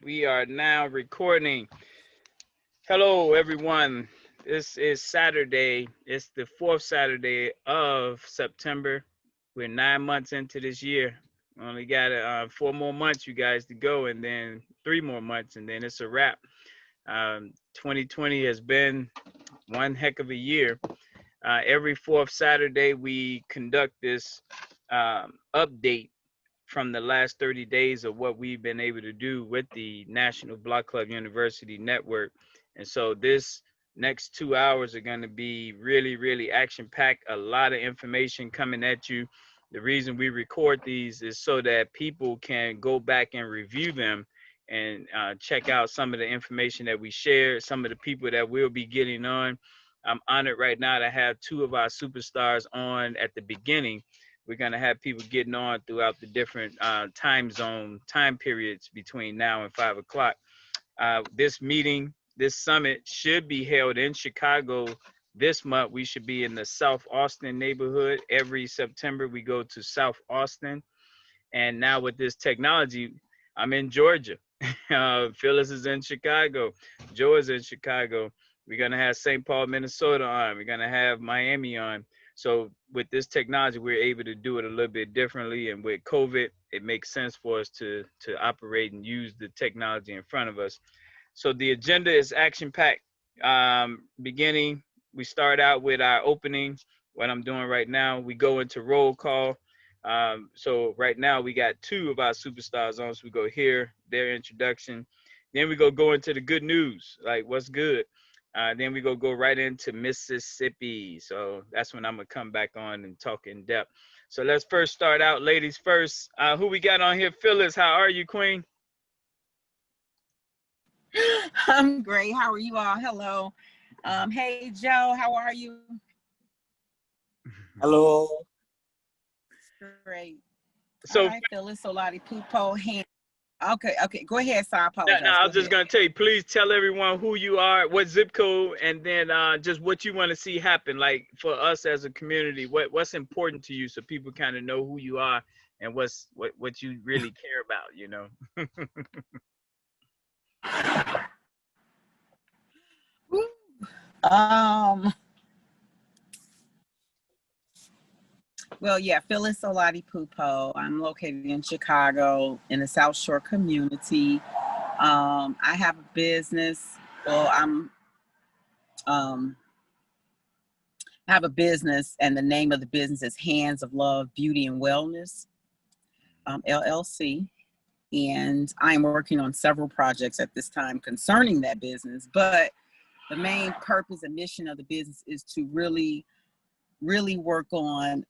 We are now recording. Hello, everyone. This is Saturday. It's the fourth Saturday of September. We're 9 months into this year. We only got 4 more months, you guys, to go, and then 3 more months, and then it's a wrap. 2020 has been one heck of a year. Every fourth Saturday, we conduct this update from the last 30 days of what we've been able to do with the National Block Club University Network. And so this next 2 hours are going to be really, really action packed. A lot of information coming at you. The reason we record these is so that people can go back and review them and check out some of the information that we share, some of the people that we'll be getting on. I'm honored right now to have two of our superstars on at the beginning. We're going to have people getting on throughout the different time periods between now and 5 o'clock. This summit should be held in Chicago this month. We should be in the South Austin neighborhood. Every September, we go to South Austin. And now with this technology, I'm in Georgia. Phyllis is in Chicago. Joe is in Chicago. We're going to have St. Paul, Minnesota on. We're going to have Miami on. So with this technology, we're able to do it a little bit differently. And with COVID, it makes sense for us to operate and use the technology in front of us. So the agenda is action-packed. Beginning, we start out with our opening. What I'm doing right now, we go into roll call. So right now, we got two of our superstars on. So we go hear their introduction. Then we go into the good news, like what's good. Then we go right into Mississippi. So that's when I'm gonna come back on and talk in depth. So let's first start out, ladies first. Who we got on here? Phyllis, how are you, Queen? I'm great. How are you all? Hello. Hey, Joe, how are you? Hello. Great. So, all right, Phyllis, Solati Pupo, hand. Okay, go ahead, sir. I apologize. No, I was just going to tell you, please tell everyone who you are, what zip code, and then just what you want to see happen, like for us as a community, what's important to you so people kind of know who you are and what you really care about, you know? Well, yeah, Phyllis Solati Pupo. I'm located in Chicago in the South Shore community. I have a business. Well, I have a business, and the name of the business is Hands of Love, Beauty and Wellness, LLC. And I'm working on several projects at this time concerning that business. But the main purpose and mission of the business is to really work on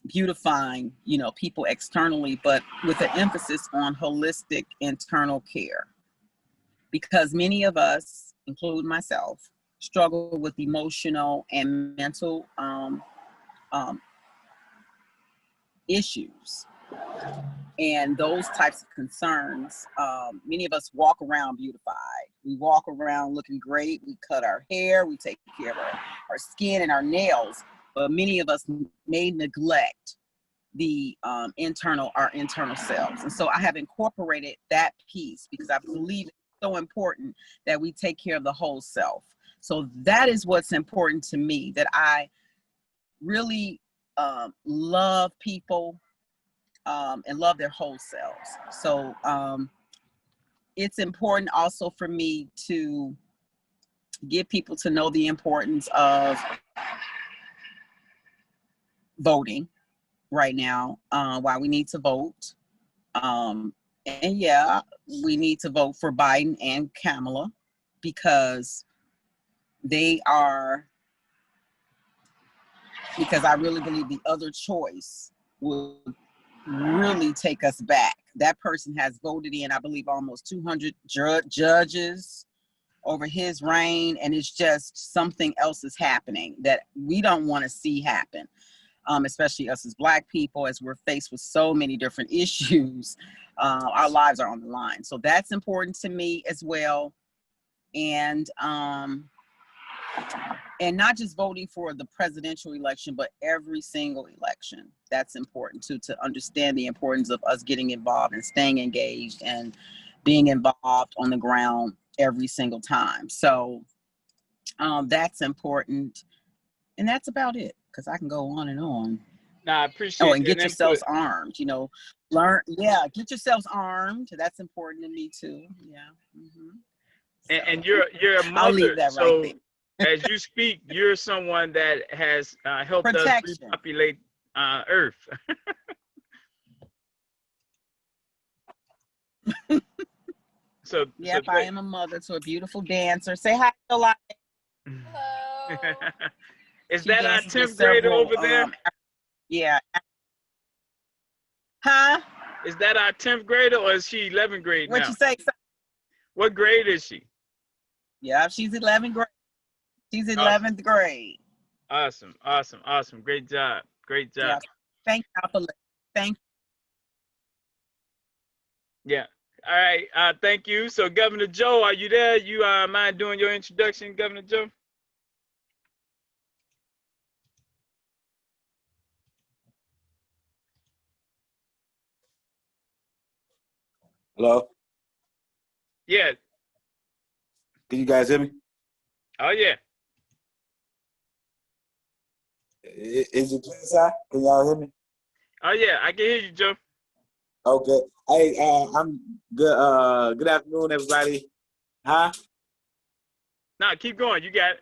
beautifying, people externally, but with an emphasis on holistic internal care. Because many of us, including myself, struggle with emotional and mental issues. And those types of concerns, many of us walk around beautified. We walk around looking great. We cut our hair. We take care of our skin and our nails. But many of us may neglect the our internal selves. And so I have incorporated that piece because I believe it's so important that we take care of the whole self. So that is what's important to me, that I really love people and love their whole selves. So it's important also for me to get people to know the importance of voting right now, why we need to vote. And yeah, we need to vote for Biden and Kamala because I really believe the other choice would really take us back. That person has voted in, I believe, almost 200 judges over his reign, and it's just something else is happening that we don't want to see happen. Especially us as Black people, as we're faced with so many different issues, our lives are on the line. So that's important to me as well. And not just voting for the presidential election, but every single election. That's important too, to understand the importance of us getting involved and staying engaged and being involved on the ground every single time. So that's important. And that's about it, because I can go on and on. Now, I Oh, appreciate and that get input. yourselves armed, you know, learn. Yeah, get yourselves armed. That's important to me too. Yeah. So, And you're a I'll mother, leave that right so there. as you speak, you're someone that has helped us Protection. repopulate Earth. So Yep, I am a mother to a beautiful dancer. Say hi, July. Hello. Is She that our dances with 10th grader several. over there? Yeah. Huh? Is that our 10th grader, or is she 11th grade What now? you say? What grade is she? Yeah, she's 11th grade. She's 11th grade. Awesome, awesome, awesome. Great job. Great job. Yeah. Thank y'all for listening. Thank Yeah. All right. Thank you. So, Governor Joe, are you there? You mind doing your introduction, Governor Joe? Hello? Yeah. Can you guys hear me? Oh yeah. Is it clear inside? Can y'all hear me? Oh yeah. I can hear you, Joe. Okay. Hey, I'm good. Good afternoon, everybody. Huh? Nah, keep going. You got it.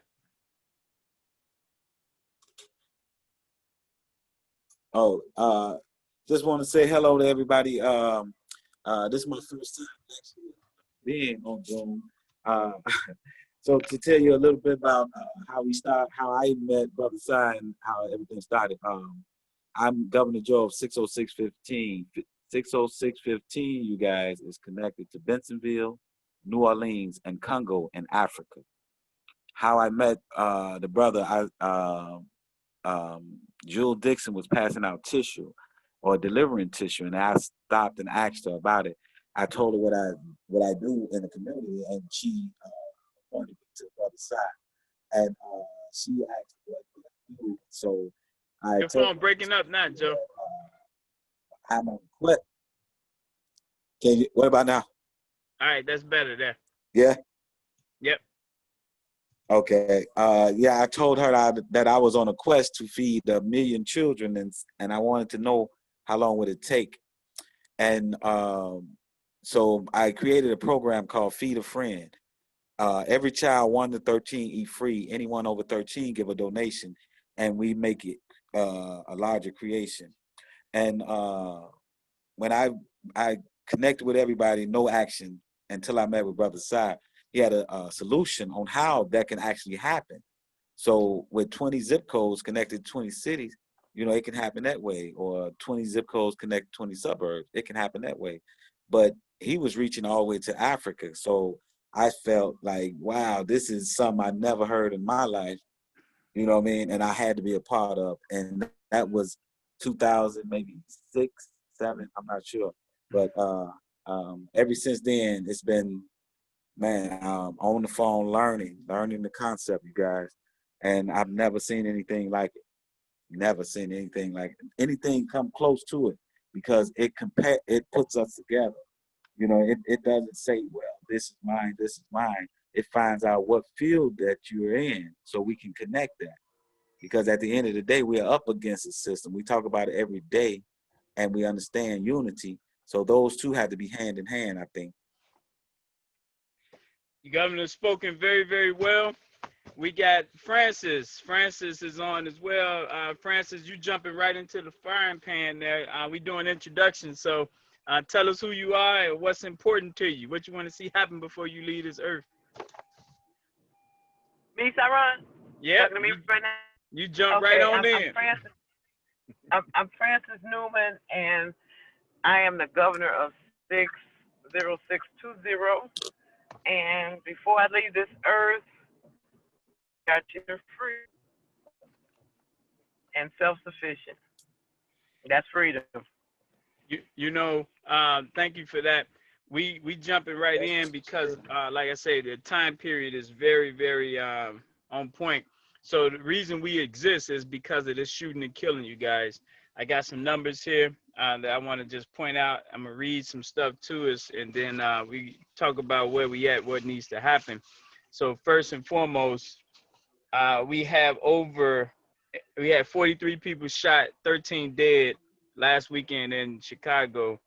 Oh, just want to say hello to everybody. This is my first time actually being on Zoom. Uh, so to tell you a little bit about how I met Brother Si and how everything started. I'm Governor Joe of 60615. 60615, you guys, is connected to Bensonville, New Orleans, and Congo in Africa. How I met the brother, Jewel Dixon was passing out tissue or delivering tissue, and I stopped and asked her about it. I told her what I do in the community, and she pointed me to the other side, and she asked what I do. So I Your told phone breaking up now, Joe. I'm on quit. What about now? All right, that's better there. Yeah. Yep. Okay. Yeah, I told her that I was on a quest to feed 1 million children, and I wanted to know how long would it take. And so I created a program called Feed a Friend. Every child 1 to 13 eat free. Anyone over 13 give a donation, and we make it a larger creation. And when I connected with everybody, no action until I met with Brother Si. He had a solution on how that can actually happen. So with 20 zip codes connected to 20 cities, you know, it can happen that way, or 20 zip codes connect 20 suburbs, it can happen that way. But he was reaching all the way to Africa. So I felt like, wow, this is something I never heard in my life, you know what I mean? And I had to be a part of. And that was 2000, maybe 6, 7, I'm not sure. But ever since then, it's been, man, on the phone learning the concept, you guys. And I've never seen anything like it. Never seen anything like it. Anything come close to it, because it puts us together. You know, it doesn't say, well, this is mine, this is mine. It finds out what field that you're in so we can connect that. Because at the end of the day, we're up against the system. We talk about it every day, and we understand unity. So those two have to be hand in hand, I think. The governor's spoken very, very well. We got Francis. Francis is on as well. Francis, you jumping right into the frying pan there. We doing introductions, so tell us who you are and what's important to you. What you want to see happen before you leave this earth. Me, Saron? Yeah, Talking to me right now? you jump Okay, right on in. I'm Francis. I'm Francis Newman, and I am the governor of 60620. And before I leave this earth, I got you free and self-sufficient. That's freedom. You know, thank you for that. We jumping right in because, like I say, the time period is very, very on point. So the reason we exist is because of this shooting and killing, you guys. I got some numbers here that I want to just point out. I'm gonna read some stuff to us, and then we talk about where we at, what needs to happen. So first and foremost, we had 43 people shot, 13 dead last weekend in Chicago.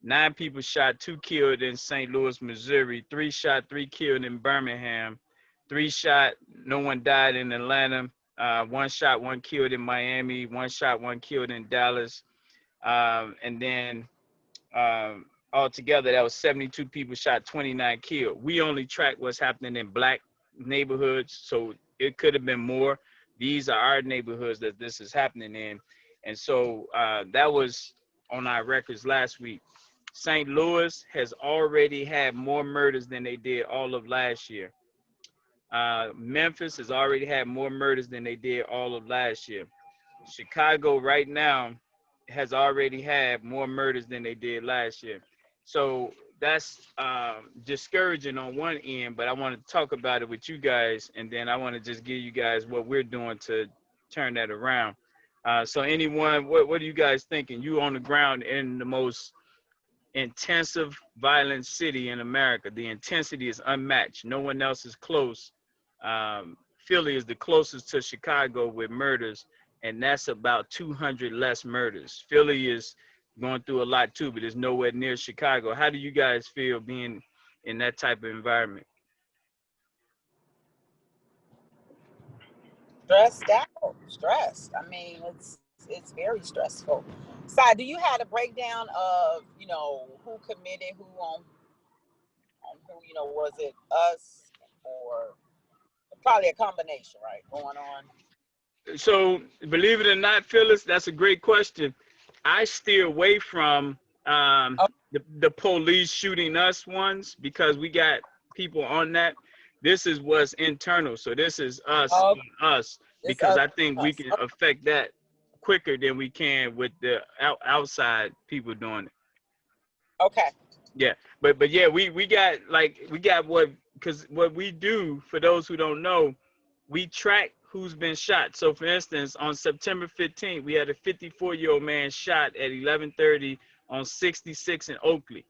9 people shot, 2 killed in St. Louis, Missouri. 3 shot, 3 killed in Birmingham. 3 shot, no one died in Atlanta. 1 shot, 1 killed in Miami. 1 shot, 1 killed in Dallas. And then altogether, that was 72 people shot, 29 killed. We only track what's happening in black neighborhoods, so it could have been more. These are our neighborhoods that this is happening in. And so that was on our records last week. St. Louis has already had more murders than they did all of last year. Memphis has already had more murders than they did all of last year. Chicago right now has already had more murders than they did last year. So that's discouraging on one end, but I want to talk about it with you guys, and then I want to just give you guys what we're doing to turn that around. So anyone, what are you guys thinking? You on the ground in the most intensive violent city in America. The intensity is unmatched. No one else is close. Philly is the closest to Chicago with murders, and that's about 200 less murders. Philly is going through a lot too, but it's nowhere near Chicago. How do you guys feel being in that type of environment? Stressed out, stressed. I mean, it's very stressful. Sai, do you have a breakdown of, who committed, who on who, was it us or probably a combination, right, going on? So believe it or not, Phyllis, that's a great question. I steer away from the police shooting us ones because we got people on that. This is what's internal. So this is us, because I think we can affect that quicker than we can with the outside people doing it. Okay. Yeah, but yeah, we got what we do, for those who don't know, we track who's been shot. So for instance, on September 15th, we had a 54-year-old man shot at 11:30 on 66 in Oakley.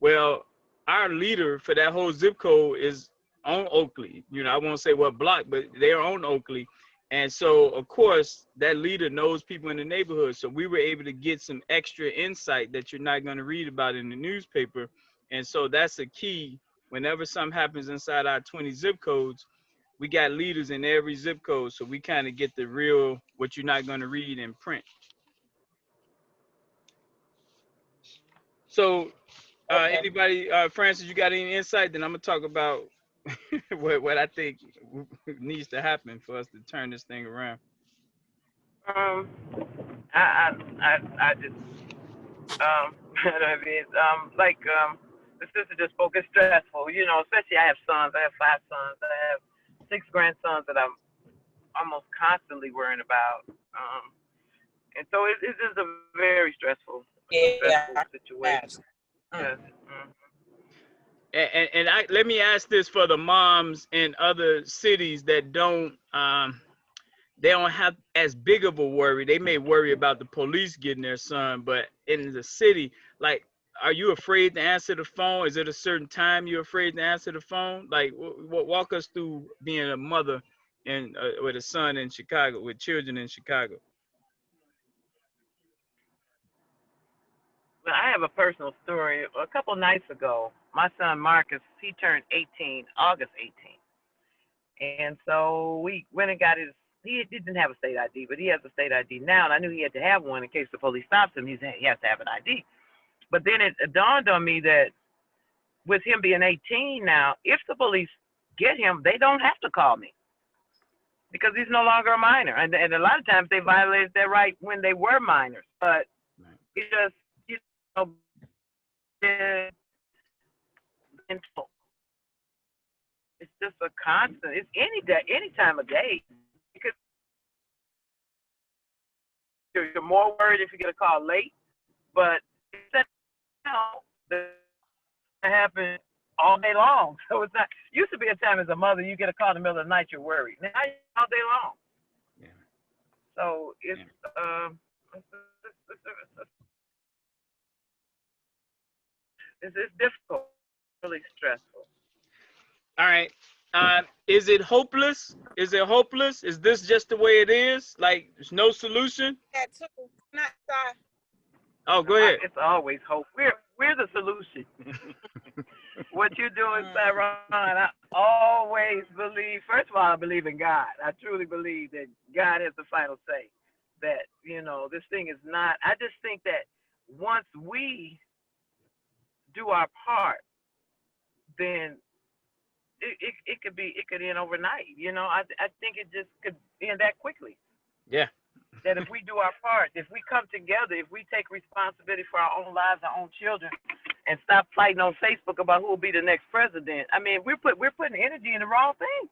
Well, our leader for that whole zip code is on Oakley. I won't say what block, but they're on Oakley. And so, of course, that leader knows people in the neighborhood. So we were able to get some extra insight that you're not going to read about in the newspaper. And so that's a key. Whenever something happens inside our 20 zip codes, we got leaders in every zip code. So we kind of get the real, what you're not going to read in print. So anybody, Francis, you got any insight? Then I'm going to talk about what I think needs to happen for us to turn this thing around. I just the sister just spoke. It's stressful, especially I have sons. I have 5 sons. I have 6 grandsons that I'm almost constantly worrying about. And so it is a very stressful situation. Yes. And let me ask this for the moms in other cities that don't have as big of a worry. They may worry about the police getting their son, but in the city, like, are you afraid to answer the phone? Is it a certain time you're afraid to answer the phone? Like, walk us through being a mother and with a son in Chicago, with children in Chicago. Well, I have a personal story. A couple nights ago, my son Marcus, he turned 18, August 18th. And so we went and got he didn't have a state ID, but he has a state ID now. And I knew he had to have one in case the police stops him. He has to have an ID. But then it dawned on me that with him being 18 now, if the police get him, they don't have to call me because he's no longer a minor. And a lot of times they violated their right when they were minors. But it just, it's just a constant. It's any day, any time of day. Because you're more worried if you get a call late, but it's that happen all day long. So it's not. Used to be a time as a mother, you get a call in the middle of the night, you're worried. Now you're all day long. Yeah. So it's It's difficult, really stressful. All right. Is it hopeless? Is it hopeless? Is this just the way it is? Like there's no solution? That too. Not sorry. Oh, go ahead. It's always hope. We're the solution. What you're doing, Saron, I always believe. First of all, I believe in God. I truly believe that God has the final say. That this thing is not. I just think that once we do our part, then it could end overnight. I think it just could end that quickly. Yeah. That if we do our part, if we come together, if we take responsibility for our own lives, our own children, and stop fighting on Facebook about who will be the next president. I mean, we're putting energy in the wrong thing.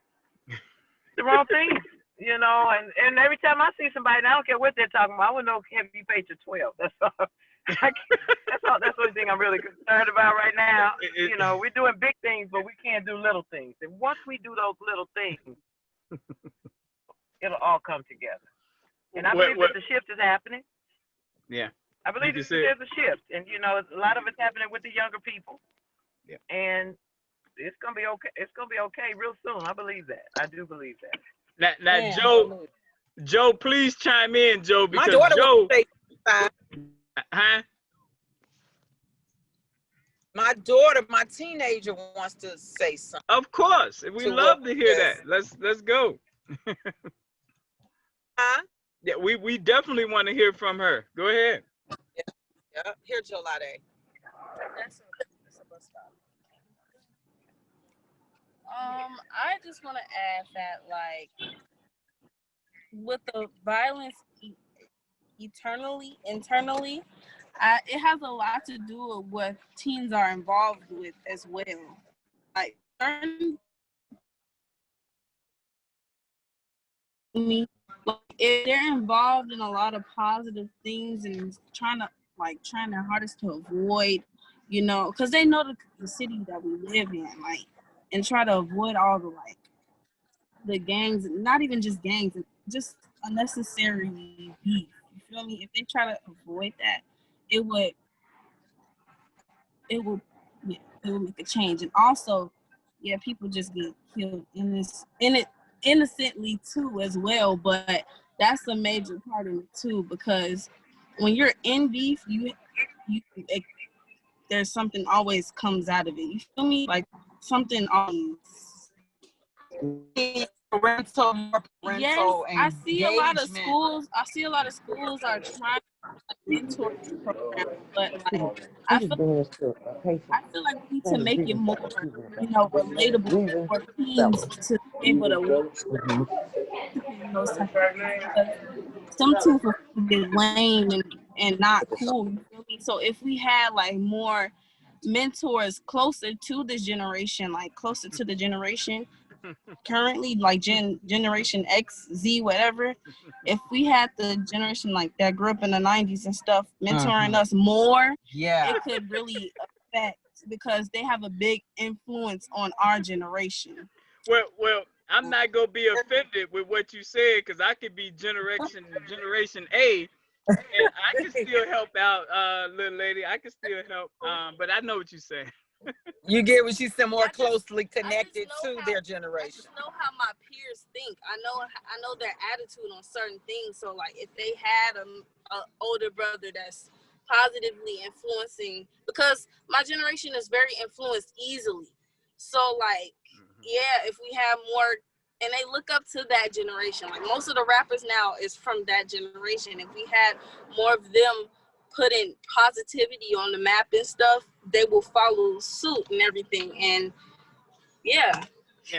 The wrong thing. And every time I see somebody, and I don't care what they're talking about, I want to know have you paid your 12. That's all. That's the only thing I'm really concerned about right now. We're doing big things, but we can't do little things. And once we do those little things, it'll all come together. And I believe that the shift is happening. Yeah. I believe there's a shift. And, a lot of it's happening with the younger people. Yeah. And it's going to be okay. It's going to be okay real soon. I believe that. I do believe that. Now Man, Joe, please chime in, Joe, because my daughter Joe. Huh? My daughter, my teenager, wants to say something. Of course. We love to hear that. Let's go. Huh? Yeah, we definitely want to hear from her. Go ahead. Yeah. Here, Jolade. That's a bus stop. I just want to add that, like, with the violence internally, it has a lot to do with what teens are involved with as well. Like, if they're involved in a lot of positive things and trying their hardest to avoid, because they know the city that we live in, like, and try to avoid all the gangs, not even just gangs, just unnecessary beef. You feel me? If they try to avoid that, it would make a change. And also, yeah, people just get killed innocently too as well, but that's a major part of it too, because when you're in beef, there's something always comes out of it. You feel me? Like something always. Yes, I see a lot of schools are trying to mentor this program, but like I feel like we need to make it more, relatable for teens to be able to participate in those type of things, because some teens will get lame and not cool. You feel me? So if we had like more mentors closer to this generation, like closer to the generation currently, like generation X, Z, whatever, if we had the generation like that grew up in the 90s and stuff mentoring us more, it could really affect, because they have a big influence on our generation. Well, I'm not gonna be offended with what you said, because I could be generation A, and I can still help out, little lady. I can still help, but I know what you're saying. You get what she said, more closely connected to their generation. I just know how my peers think. I know their attitude on certain things. So like, if they had a older brother that's positively influencing, because my generation is very influenced easily. So like, yeah, if we have more, and they look up to that generation. Like most of the rappers now is from that generation. If we had more of them putting positivity on the map and stuff, they will follow suit and everything. And yeah.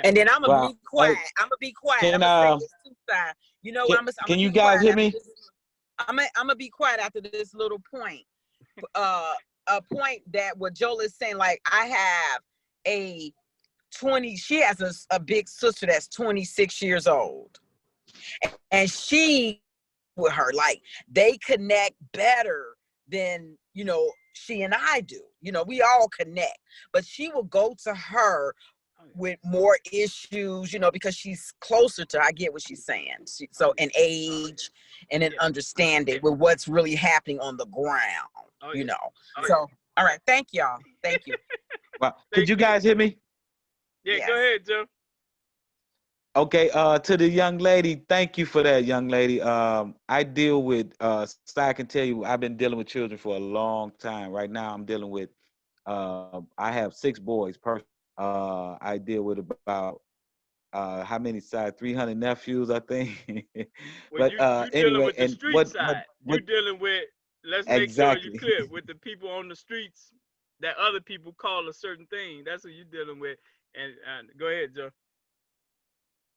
And then I'm gonna be quiet. I'm gonna be quiet. I'm gonna say this too, side. Can you guys hear me? I'm gonna be quiet after this little point. A point that what Joel is saying, like I have she has a big sister that's 26 years old, and she with her, like they connect better than she and I do. We all connect, but she will go to her with more issues, you know, because she's closer to, I get what she's saying. So in age and in understanding with what's really happening on the ground, you know. So, all right. Thank y'all. Thank you. Well, could you guys hear me? Yeah, go ahead, Joe. Okay, to the young lady, thank you for that, young lady. I deal with, so I can tell you, I've been dealing with children for a long time. Right now, I'm dealing with, I have 6 boys personally. I deal with about, how many sides? 300 nephews, I think. Well, But you dealing anyway, with the and street side. You what dealing with, let's make sure you exactly? clear, with the people on the streets that other people call a certain thing. That's what you're dealing with. And go ahead, Joe.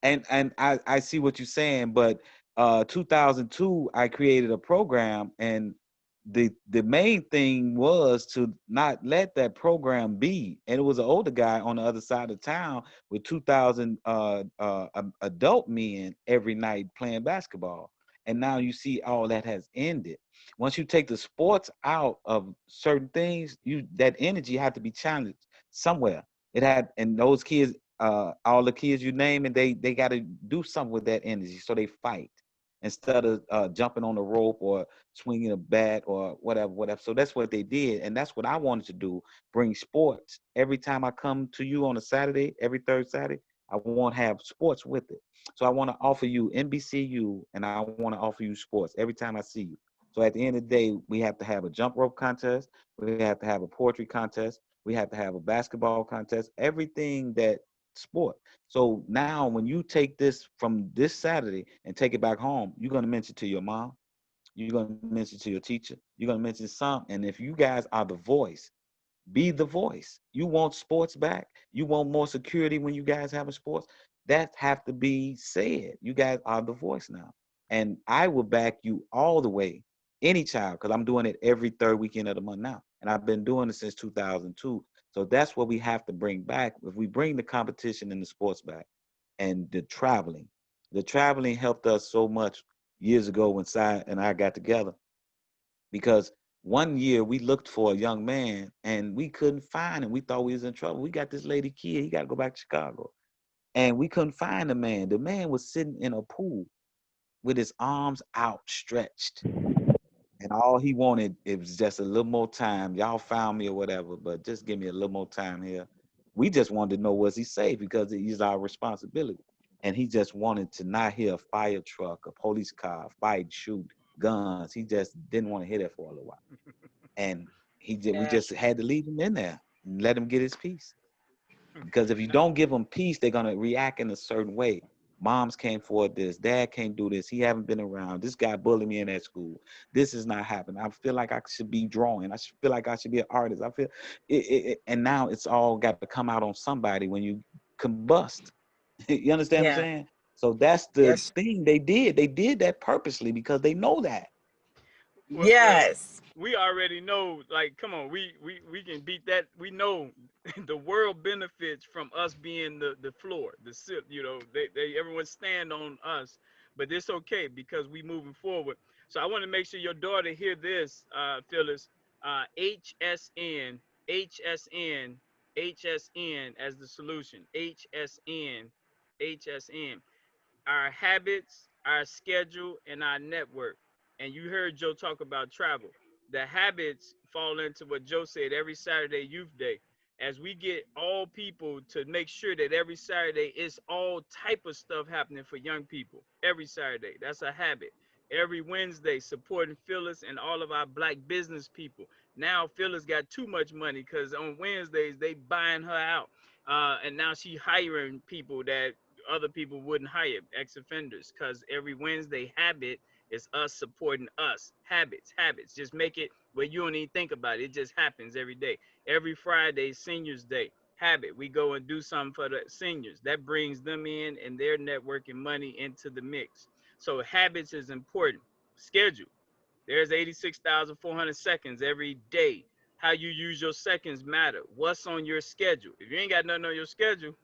And I see what you're saying, but 2002 I created a program, and the main thing was to not let that program be. And it was an older guy on the other side of town with 2,000 adult men every night playing basketball. And now you see all that has ended. Once you take the sports out of certain things, that energy had to be challenged somewhere. It had, and those kids, all the kids you name, and they got to do something with that energy, so they fight instead of jumping on the rope or swinging a bat or whatever. So that's what they did, and that's what I wanted to do: bring sports. Every time I come to you on a Saturday, every third Saturday, I want to have sports with it. So I want to offer you NBCU, and I want to offer you sports every time I see you. So at the end of the day, we have to have a jump rope contest, we have to have a poetry contest, we have to have a basketball contest, everything that sport. So now when you take this from this Saturday and take it back home, you're going to mention to your mom, you're going to mention to your teacher, you're going to mention some. And if you guys are the voice, be the voice. You want sports back, you want more security when you guys having sports, that have to be said. You guys are the voice now. And I will back you all the way, any child, because I'm doing it every third weekend of the month now. And I've been doing it since 2002. So that's what we have to bring back. If we bring the competition and the sports back, and the traveling helped us so much years ago when Si and I got together, because one year we looked for a young man and we couldn't find him. We thought we was in trouble. We got this lady kid, he got to go back to Chicago. And we couldn't find the man. The man was sitting in a pool with his arms outstretched. And all he wanted, it was just a little more time. Y'all found me or whatever, but just give me a little more time here. We just wanted to know, was he safe? Because he's our responsibility. And he just wanted to not hear a fire truck, a police car, fight, shoot, guns. He just didn't want to hear that for a little while. And we just had to leave him in there and let him get his peace. Because if you don't give them peace, they're gonna react in a certain way. Moms can't afford this. Dad can't do this. He haven't been around. This guy bullied me in that school. This is not happening. I feel like I should be drawing. Feel like I should be an artist. I feel and now it's all got to come out on somebody when you combust. You understand what I'm saying? So that's the thing they did. They did that purposely because they know that. Well, we already know, like, come on, we can beat that. We know the world benefits from us being the floor, the sip, you know, they everyone stand on us, but it's okay because we moving forward. So I want to make sure your daughter hear this, Phyllis, HSN, HSN, HSN as the solution, HSN, HSN, our habits, our schedule, and our network. And you heard Joe talk about travel. The habits fall into what Joe said, every Saturday youth day. As we get all people to make sure that every Saturday is all type of stuff happening for young people. Every Saturday. That's a habit. Every Wednesday, supporting Phyllis and all of our black business people. Now Phyllis got too much money because on Wednesdays they buying her out. And now she hiring people that other people wouldn't hire, ex-offenders, because every Wednesday habit is us supporting us. Habits. Just make it where you don't even think about it. It just happens every day. Every Friday, Seniors Day. Habit. We go and do something for the seniors. That brings them in and their networking money into the mix. So habits is important. Schedule. There's 86,400 seconds every day. How you use your seconds matter. What's on your schedule? If you ain't got nothing on your schedule,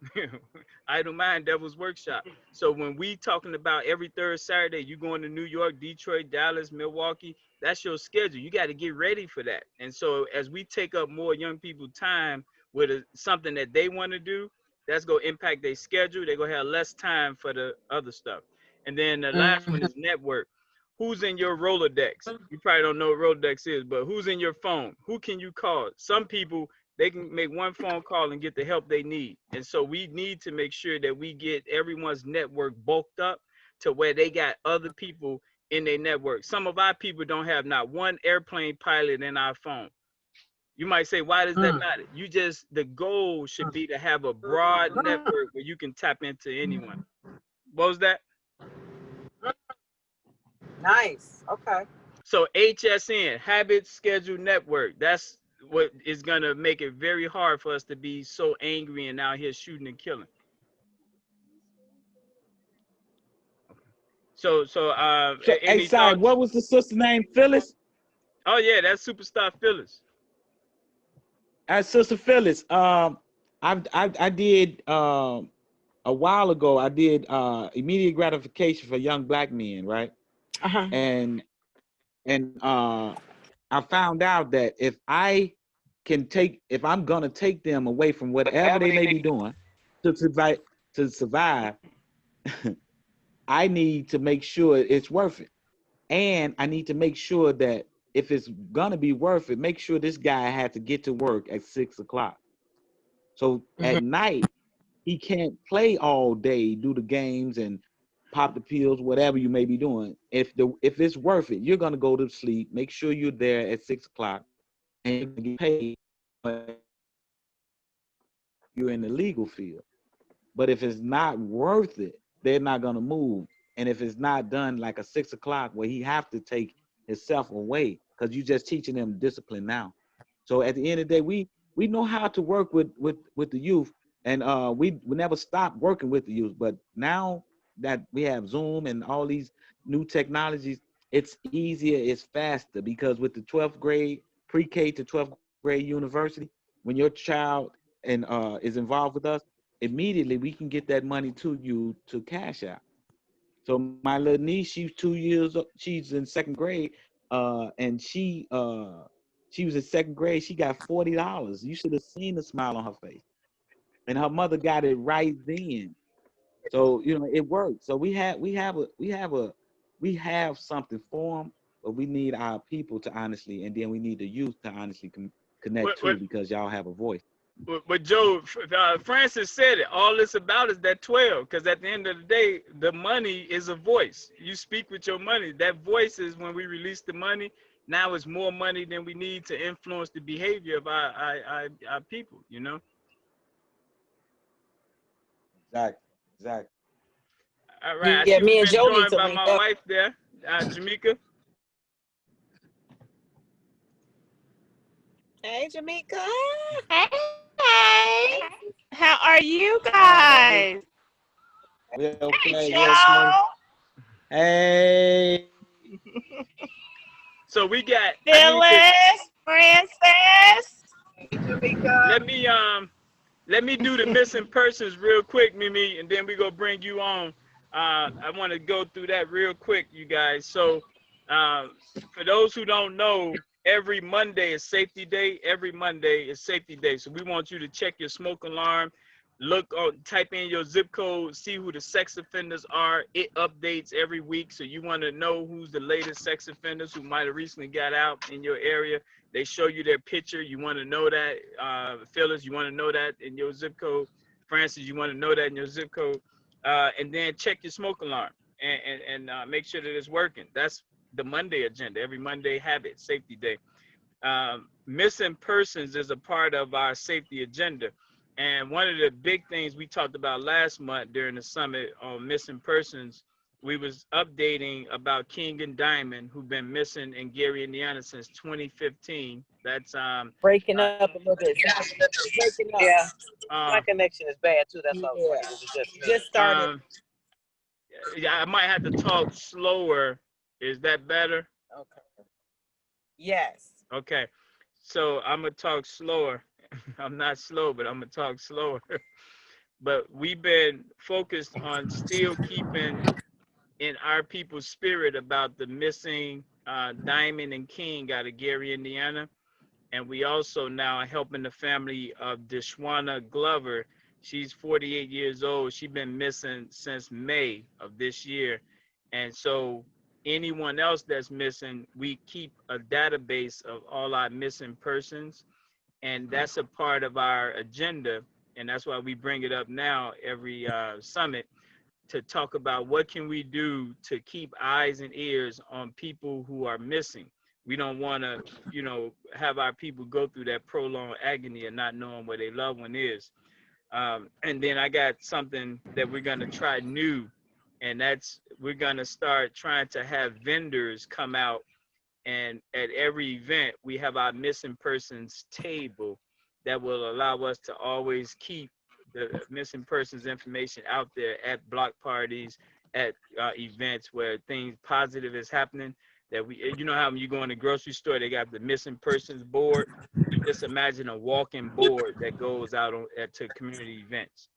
idle mind, devil's workshop. So when we talking about every third Saturday, you going to New York, Detroit, Dallas, Milwaukee, that's your schedule. You got to get ready for that. And so as we take up more young people time with something that they want to do, That's going to impact their schedule. They're going to have less time for the other stuff. And then the last one is network. Who's in your Rolodex? You probably don't know what Rolodex is, but who's in your phone? Who can you call? Some people, they can make one phone call and get the help they need. And so we need to make sure that we get everyone's network bulked up to where they got other people in their network. Some of our people don't have not one airplane pilot in our phone. You might say, why does that matter? The goal should be to have a broad network where you can tap into anyone. What was that? Nice. Okay. So HSN, Habit Schedule Network. That's what is gonna make it very hard for us to be so angry and out here shooting and killing. So hey, sorry, what was the sister name? Phyllis? Oh yeah, that's Superstar Phyllis. Sister Phyllis. I did a while ago. I did immediate gratification for young black men, right? And I found out that if I'm gonna take them away from whatever they may be doing to survive, I need to make sure it's worth it. And I need to make sure that if it's gonna be worth it, make sure this guy had to get to work at 6 o'clock. So at night, he can't play all day, do the games and pop the pills, whatever you may be doing. If it's worth it, you're gonna go to sleep. Make sure you're there at 6 o'clock, and you're gonna get paid. You're in the legal field. But if it's not worth it, they're not gonna move. And if it's not done like a 6 o'clock where he have to take himself away, because you're just teaching them discipline now. So at the end of the day, we know how to work with the youth, and we never stop working with the youth. But now that we have Zoom and all these new technologies, it's easier, it's faster, because with the 12th grade, pre-K to 12th grade university, when your child is involved with us, immediately we can get that money to you to cash out. So my little niece, she's 2 years old, she's in 2nd grade, and she was in 2nd grade. She got $40. You should have seen the smile on her face, and her mother got it right then. So it worked. So we have something for them, but we need our people to honestly, and then we need the youth to honestly connect too, because y'all have a voice. But Joe, Francis said it. All it's about is that 12, because at the end of the day, the money is a voice. You speak with your money. That voice is when we release the money. Now it's more money than we need to influence the behavior of our people. Exactly. All right. Yeah, me and Joe need to by link my up. wife there, Jamaica. Hey, Jamaica. Hey, how are you guys? We're okay. Hey, Joe. Hey. So we got Phyllis, Princess. Jamaica. Let me do the missing persons real quick, Mimi, and then we gonna bring you on. I want to go through that real quick, you guys. So for those who don't know, every Monday is safety day. Every Monday is safety day. So we want you to check your smoke alarm, type in your zip code, see who the sex offenders are. It updates every week. So you want to know who's the latest sex offenders who might have recently got out in your area. They show you their picture. You want to know that. Phyllis, you want to know that in your zip code. Francis, you want to know that in your zip code. And then check your smoke alarm and make sure that it's working. That's the Monday agenda. Every Monday, habit, safety day. Missing persons is a part of our safety agenda. And one of the big things we talked about last month during the summit on missing persons, we was updating about King and Diamond, who've been missing in Gary, Indiana since 2015. That's breaking up a little bit. Breaking up. Yeah. My connection is bad too. That's all. Yeah. Just started. Yeah, I might have to talk slower. Is that better? Okay. Yes. Okay. So I'm gonna talk slower. I'm not slow, but I'm gonna talk slower. But we've been focused on still keeping in our people's spirit about the missing Diamond and King out of Gary, Indiana. And we also now are helping the family of Deshwana Glover. She's 48 years old. She's been missing since May of this year. And so anyone else that's missing, we keep a database of all our missing persons. And that's a part of our agenda. And that's why we bring it up now every summit, to talk about what can we do to keep eyes and ears on people who are missing. We don't want to, you know, have our people go through that prolonged agony of not knowing where their loved one is. And then I got something that we're going to try new, and that's we're going to start trying to have vendors come out, and at every event we have our missing persons table that will allow us to always keep the missing persons information out there at block parties, at events where things positive is happening. That we, you know how when you go in the grocery store, they got the missing persons board. Just imagine a walking board that goes out on to community events.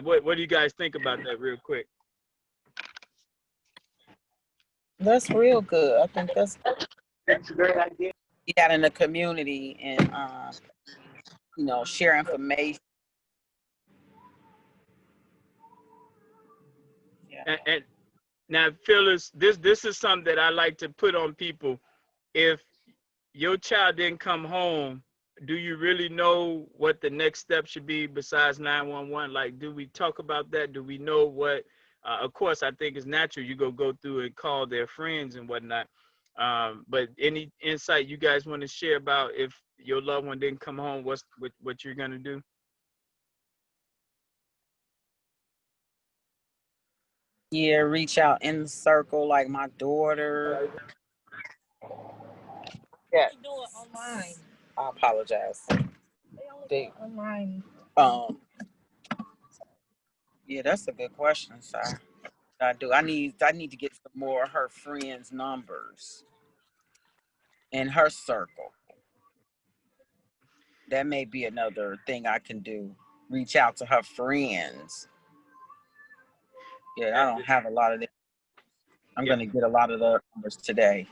What do you guys think about that, real quick? That's real good. I think that's a great idea. Get out in the community and you know, share information. Yeah. And now, Phyllis, this is something that I like to put on people. If your child didn't come home, do you really know what the next step should be besides 911? Like, do we talk about that? Do we know what? Of course, I think it's natural. You go through and call their friends and whatnot. But any insight you guys want to share about if your loved one didn't come home, what you're gonna do? Yeah, reach out in the circle, like my daughter. Yeah. They do it online. I apologize. They online. Yeah, that's a good question, sir. I do. I need to get some more of her friends' numbers in her circle. That may be another thing I can do. Reach out to her friends. Yeah, I don't have a lot of them. I'm going to get a lot of the numbers today.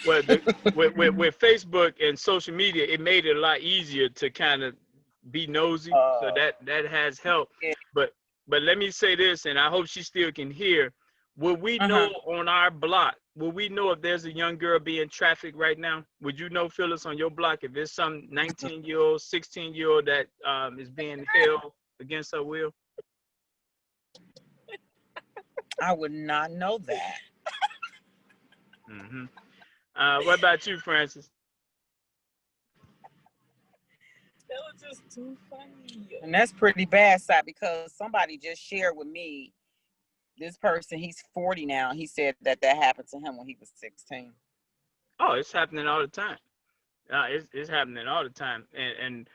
Well, with Facebook and social media, it made it a lot easier to kind of be nosy. So that has helped. Yeah. But let me say this, and I hope she still can hear. Will we know on our block, will we know if there's a young girl being trafficked right now? Would you know, Phyllis, on your block, if there's some 19-year-old, 16-year-old that is being held against her will? I would not know that. Mm-hmm. What about you, Francis? That was just too funny. And that's pretty bad, side, because somebody just shared with me, this person, he's 40 now. He said that happened to him when he was 16. Oh, it's happening all the time. It's happening all the time. And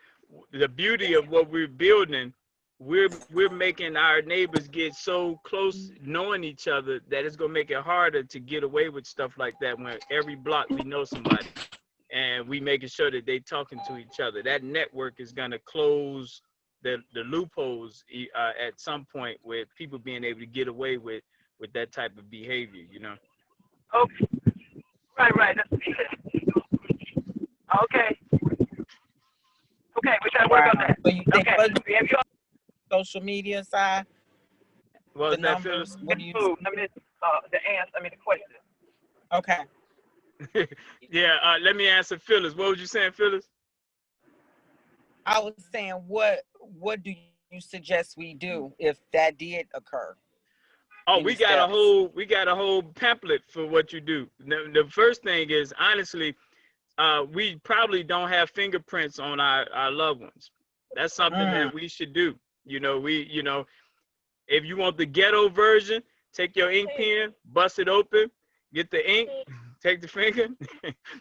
the beauty of what we're building, we're making our neighbors get so close, knowing each other, that it's gonna make it harder to get away with stuff like that. When every block we know somebody, and we making sure that they talking to each other. That network is gonna close the loopholes at some point, with people being able to get away with that type of behavior, you know. Okay. Right. Okay. We try to work on that. So you think Okay. Social media side? Well, The numbers? What do you? The question. Okay. Yeah. Let me answer Phyllis. What was you saying, Phyllis? I was saying, what do you suggest we do if that did occur? Oh, we got a whole pamphlet for what you do. The first thing is, honestly, we probably don't have fingerprints on our loved ones. That's something that we should do. You know, if you want the ghetto version, take your ink pen, bust it open, get the ink, take the finger,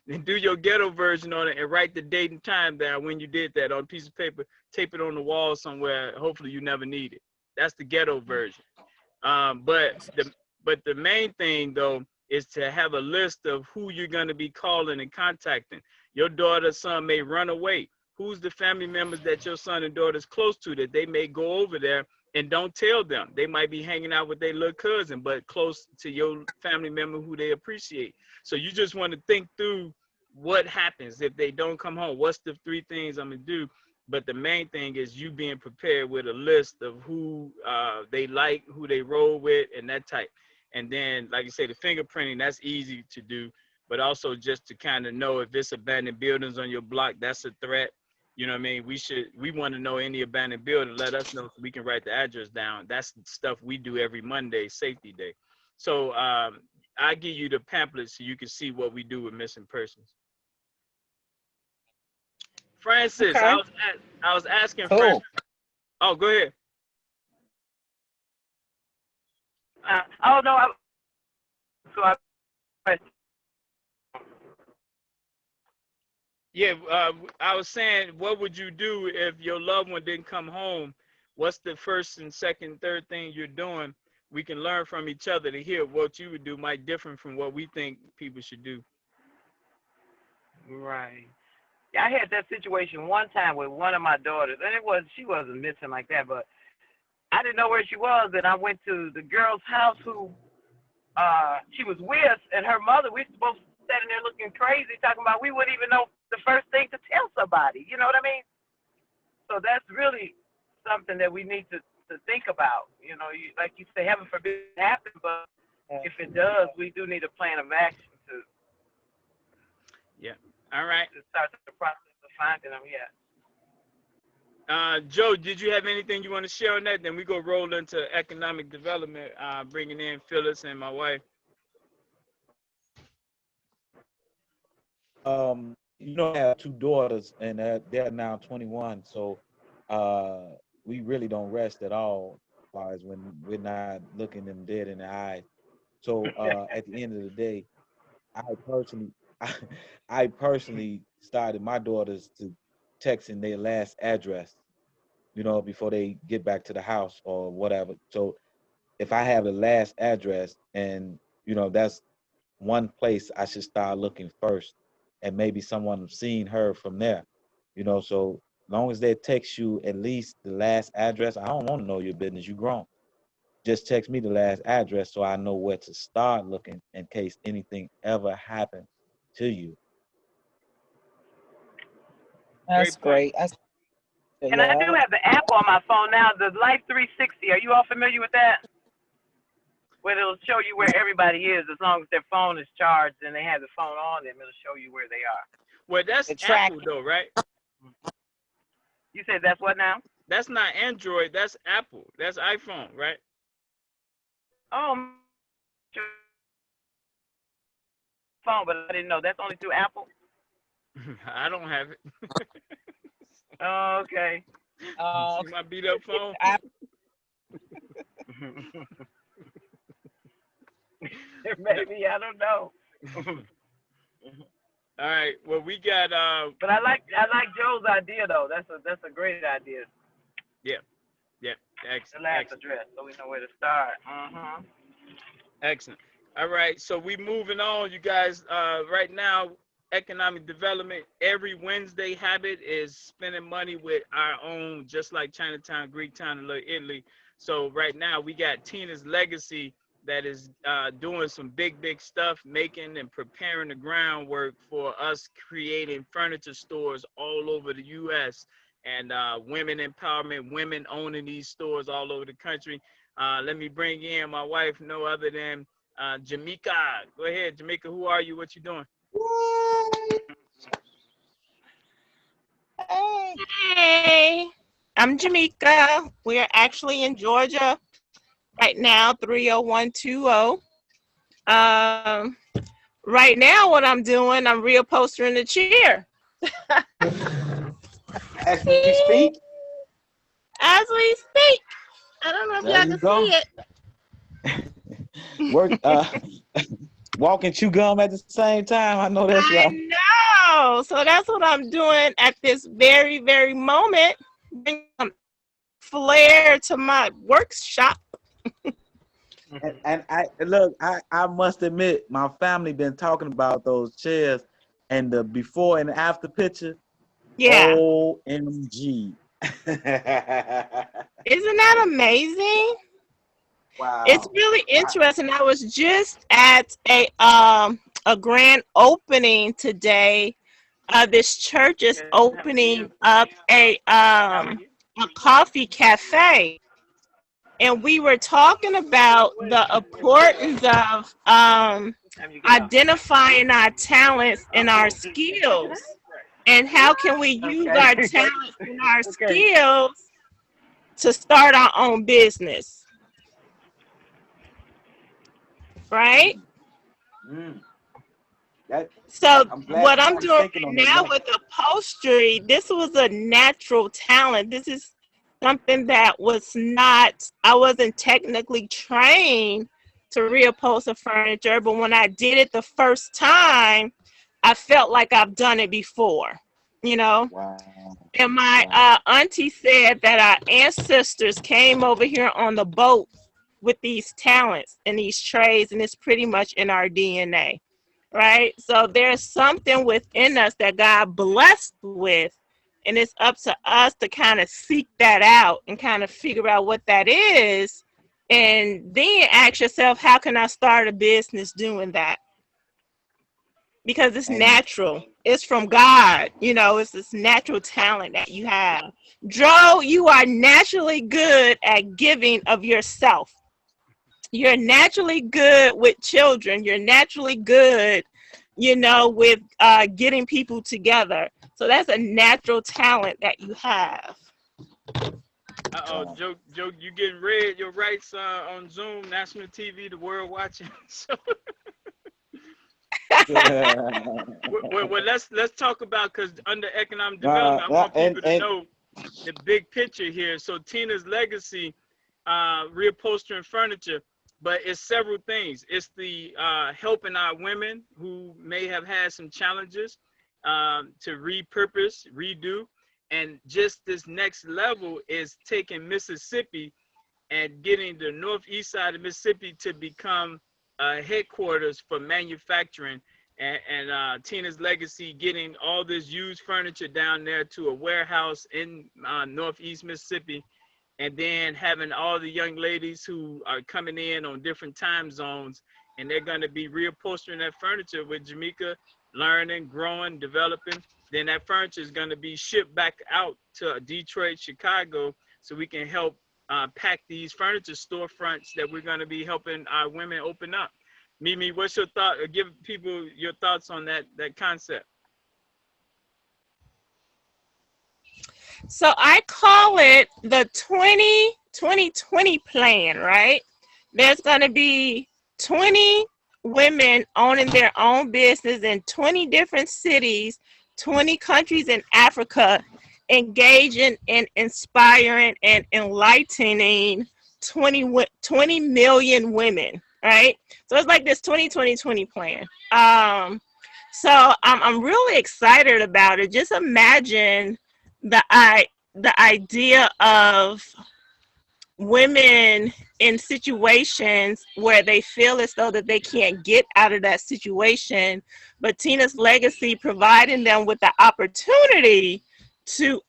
and do your ghetto version on it, and write the date and time down when you did that on a piece of paper, tape it on the wall somewhere. Hopefully you never need it. That's the ghetto version. But the main thing though is to have a list of who you're going to be calling and contacting. Your daughter, son may run away. Who's the family members that your son and daughter is close to, that they may go over there and don't tell them? They might be hanging out with their little cousin, but close to your family member who they appreciate. So you just want to think through what happens if they don't come home. What's the 3 things I'm going to do? But the main thing is you being prepared with a list of who they like, who they roll with, and that type. And then, like you say, the fingerprinting, that's easy to do, but also just to kind of know if it's abandoned buildings on your block, that's a threat. You know what I mean? We want to know any abandoned building, let us know so we can write the address down. That's stuff we do every Monday, safety day. So I give you the pamphlet so you can see what we do with missing persons. Francis, Okay. I was asking Cool. Francis. Oh, go ahead. Oh no, Yeah, I was saying, what would you do if your loved one didn't come home? What's the first and second, third thing you're doing? We can learn from each other to hear what you would do might differ from what we think people should do. Right. Yeah, I had that situation one time with one of my daughters, and she wasn't missing like that, but I didn't know where she was, and I went to the girl's house who she was with, and her mother. We were both sitting there looking crazy, talking about we wouldn't even know the first thing to tell somebody. You know what I mean? So that's really something that we need to think about. You know, like you say, heaven forbid it happen, but if it does, we do need a plan of action to. Yeah. All right. To start the process of finding them. Yeah. Joe, did you have anything you want to share on that? Then we go roll into economic development, bringing in Phyllis and my wife. You know, I have two daughters, and they're now 21. So we really don't rest at all, as far as when we're not looking them dead in the eye. So at the end of the day, I personally started my daughters to texting their last address, you know, before they get back to the house or whatever. So if I have the last address, and you know, that's one place I should start looking first, and maybe someone seen her from there, you know. So long as they text you at least the last address, I don't want to know your business. You grown. Just text me the last address so I know where to start looking in case anything ever happened to you. That's great. And I do have the app on my phone now, the Life 360. Are you all familiar with that? Where it'll show you where everybody is as long as their phone is charged and they have the phone on them, it'll show you where they are. Well, that's Apple though, right? You said that's what now? That's not Android, that's Apple. That's iPhone, right? Oh, phone, but I didn't know. That's only through Apple? I don't have it. Oh, okay. See my beat up phone? Maybe, I don't know. All right. Well, we got. But I like Joe's idea though. That's a great idea. Yeah. Yeah. Excellent. The last address, so we know where to start. Excellent. All right. So we moving on, you guys. Right now, economic development. Every Wednesday habit is spending money with our own, just like Chinatown, Greek Town, and Little Italy. So right now we got Tina's Legacy that is doing some big stuff, making and preparing the groundwork for us creating furniture stores all over the U.S. and women empowerment, women owning these stores all over the country. Let me bring in my wife, no other than Jamaica. Go ahead, Jamaica. Who are you? What you doing? Hey, I'm Jamaica. We're actually in Georgia right now, 30120. Right now, what I'm doing, I'm reupholstering the chair. As we speak? As we speak. I don't know if y'all can see it. Work, walk and chew gum at the same time. I know that's right. I know. So that's what I'm doing at this very, very moment. Bring some flair to my workshop. And I must admit, my family been talking about those chairs and the before and after picture. Yeah. OMG. Isn't that amazing? Wow. It's really interesting. I was just at a grand opening today this church is opening up a coffee cafe. And we were talking about the importance of identifying our talents and our skills. And how can we use our talents and our skills to start our own business? Right? So what I'm doing now with upholstery, this was a natural talent. This is something that was not, I wasn't technically trained to reupholster furniture, but when I did it the first time, I felt like I've done it before, you know? Wow. And my auntie said that our ancestors came over here on the boat with these talents and these trades, and it's pretty much in our DNA, right? So there's something within us that God blessed with, and it's up to us to kind of seek that out and kind of figure out what that is, and then ask yourself, how can I start a business doing that? Because it's natural. It's from God. You know, it's this natural talent that you have. Joe, you are naturally good at giving of yourself. You're naturally good with children. You're naturally good, you know, with getting people together. So that's a natural talent that you have. Joe, you getting red? Your rights on Zoom, national TV, the world watching. So, well, let's talk about, because under economic development, I want people to know the big picture here. So Tina's legacy, reupholstering furniture, but it's several things. It's the helping our women who may have had some challenges to repurpose, redo. And just this next level is taking Mississippi and getting the northeast side of Mississippi to become headquarters for manufacturing. And Tina's legacy, getting all this used furniture down there to a warehouse in northeast Mississippi, and then having all the young ladies who are coming in on different time zones, and they're going to be reupholstering that furniture with Jamaica, learning, growing, developing. Then that furniture is going to be shipped back out to Detroit, Chicago, so we can help pack these furniture storefronts that we're going to be helping our women open up. Mimi, what's your thought? Give people your thoughts on that concept. So I call it the 2020 plan, right? There's going to be 20 women owning their own business in 20 different cities, 20 countries in Africa, engaging and inspiring and enlightening 20 million women, right? So it's like this 2020 plan. So I'm really excited about it. Just imagine the idea of women in situations where they feel as though that they can't get out of that situation, but Tina's legacy providing them with the opportunity to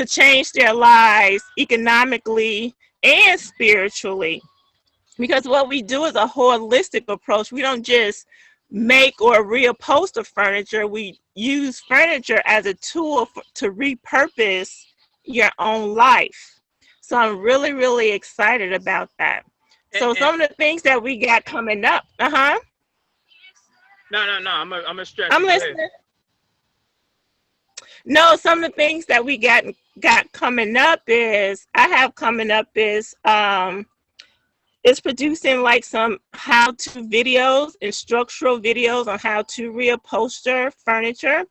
change their lives economically and spiritually. Because what we do is a holistic approach. We don't just make or reupholster furniture. We use furniture as a tool to repurpose your own life. So I'm really, really excited about that. So some of the things that we got coming up. No. I'm a stretch. I'm listening. No, some of the things that we got coming up is it's producing like some how-to videos, instructional videos on how to reupholster furniture.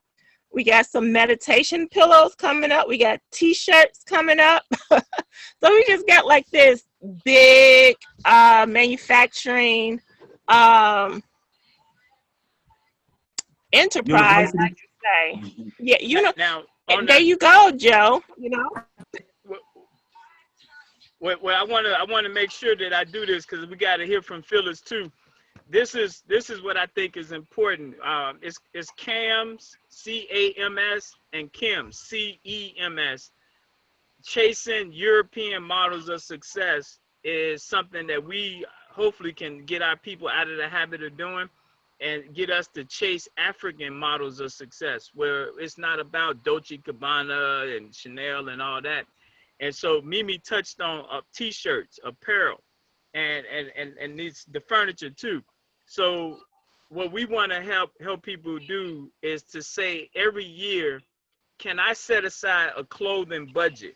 We got some meditation pillows coming up. We got t-shirts coming up. So we just got like this big manufacturing enterprise, I should say. Yeah, you know. Now, there you go, Joe. You know. Well, I want to make sure that I do this, because we got to hear from Phyllis too. This is what I think is important. It's CAMS, CAMS, and KIMS, CEMS. Chasing European models of success is something that we hopefully can get our people out of the habit of doing. and get us to chase African models of success, where it's not about Dolce Gabbana and Chanel and all that. And so Mimi touched on t-shirts, apparel, and the furniture too. So what we want to help people do is to say every year, can I set aside a clothing budget?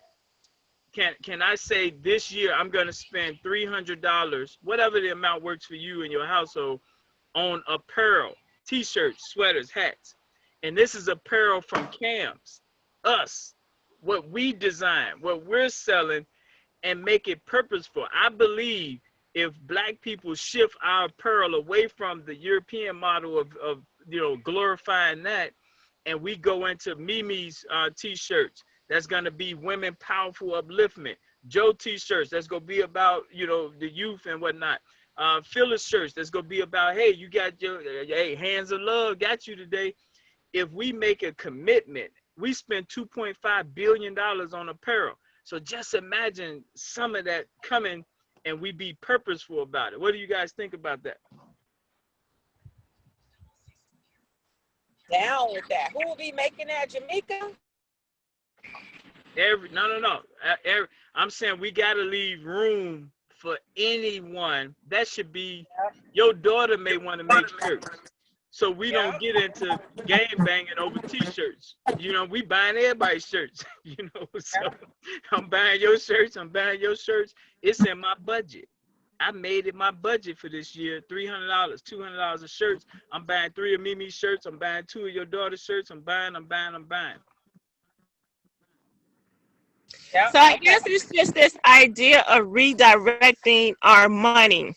Can I say this year I'm going to spend $300, whatever the amount works for you and your household, on apparel, t-shirts, sweaters, hats. And this is apparel from Cam's, us, what we design, what we're selling, and make it purposeful. I believe if Black people shift our apparel away from the European model of glorifying that, and we go into Mimi's t-shirts, that's going to be women powerful upliftment. Joe t-shirts, that's going to be about, the youth and whatnot. Phyllis shirts, that's going to be about, hey, you got your, hey, hands of love got you today. If we make a commitment, we spend $2.5 billion on apparel. So just imagine some of that coming, and we be purposeful about it. What do you guys think about that? Down with that. Who will be making that, Jamaica? No. I'm saying we got to leave room for anyone. That should be, your daughter may want to make shirts. So we don't get into game banging over t-shirts. We buying everybody's shirts, so I'm buying your shirts. It's in my budget. I made it my budget for this year, $300, $200 of shirts. I'm buying 3 of Mimi's shirts. I'm buying 2 of your daughter's shirts. I'm buying. So I guess it's just this idea of redirecting our money,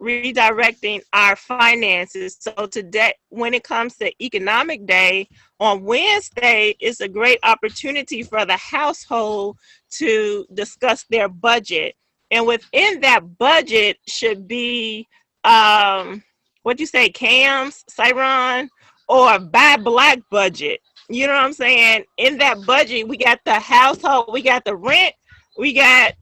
redirecting our finances. So today, when it comes to Economic Day, on Wednesday, is a great opportunity for the household to discuss their budget. And within that budget should be, what'd you say, Cam's, Cyron, or Buy Black budget. You know what I'm saying? In that budget, we got the household, we got the rent, we got,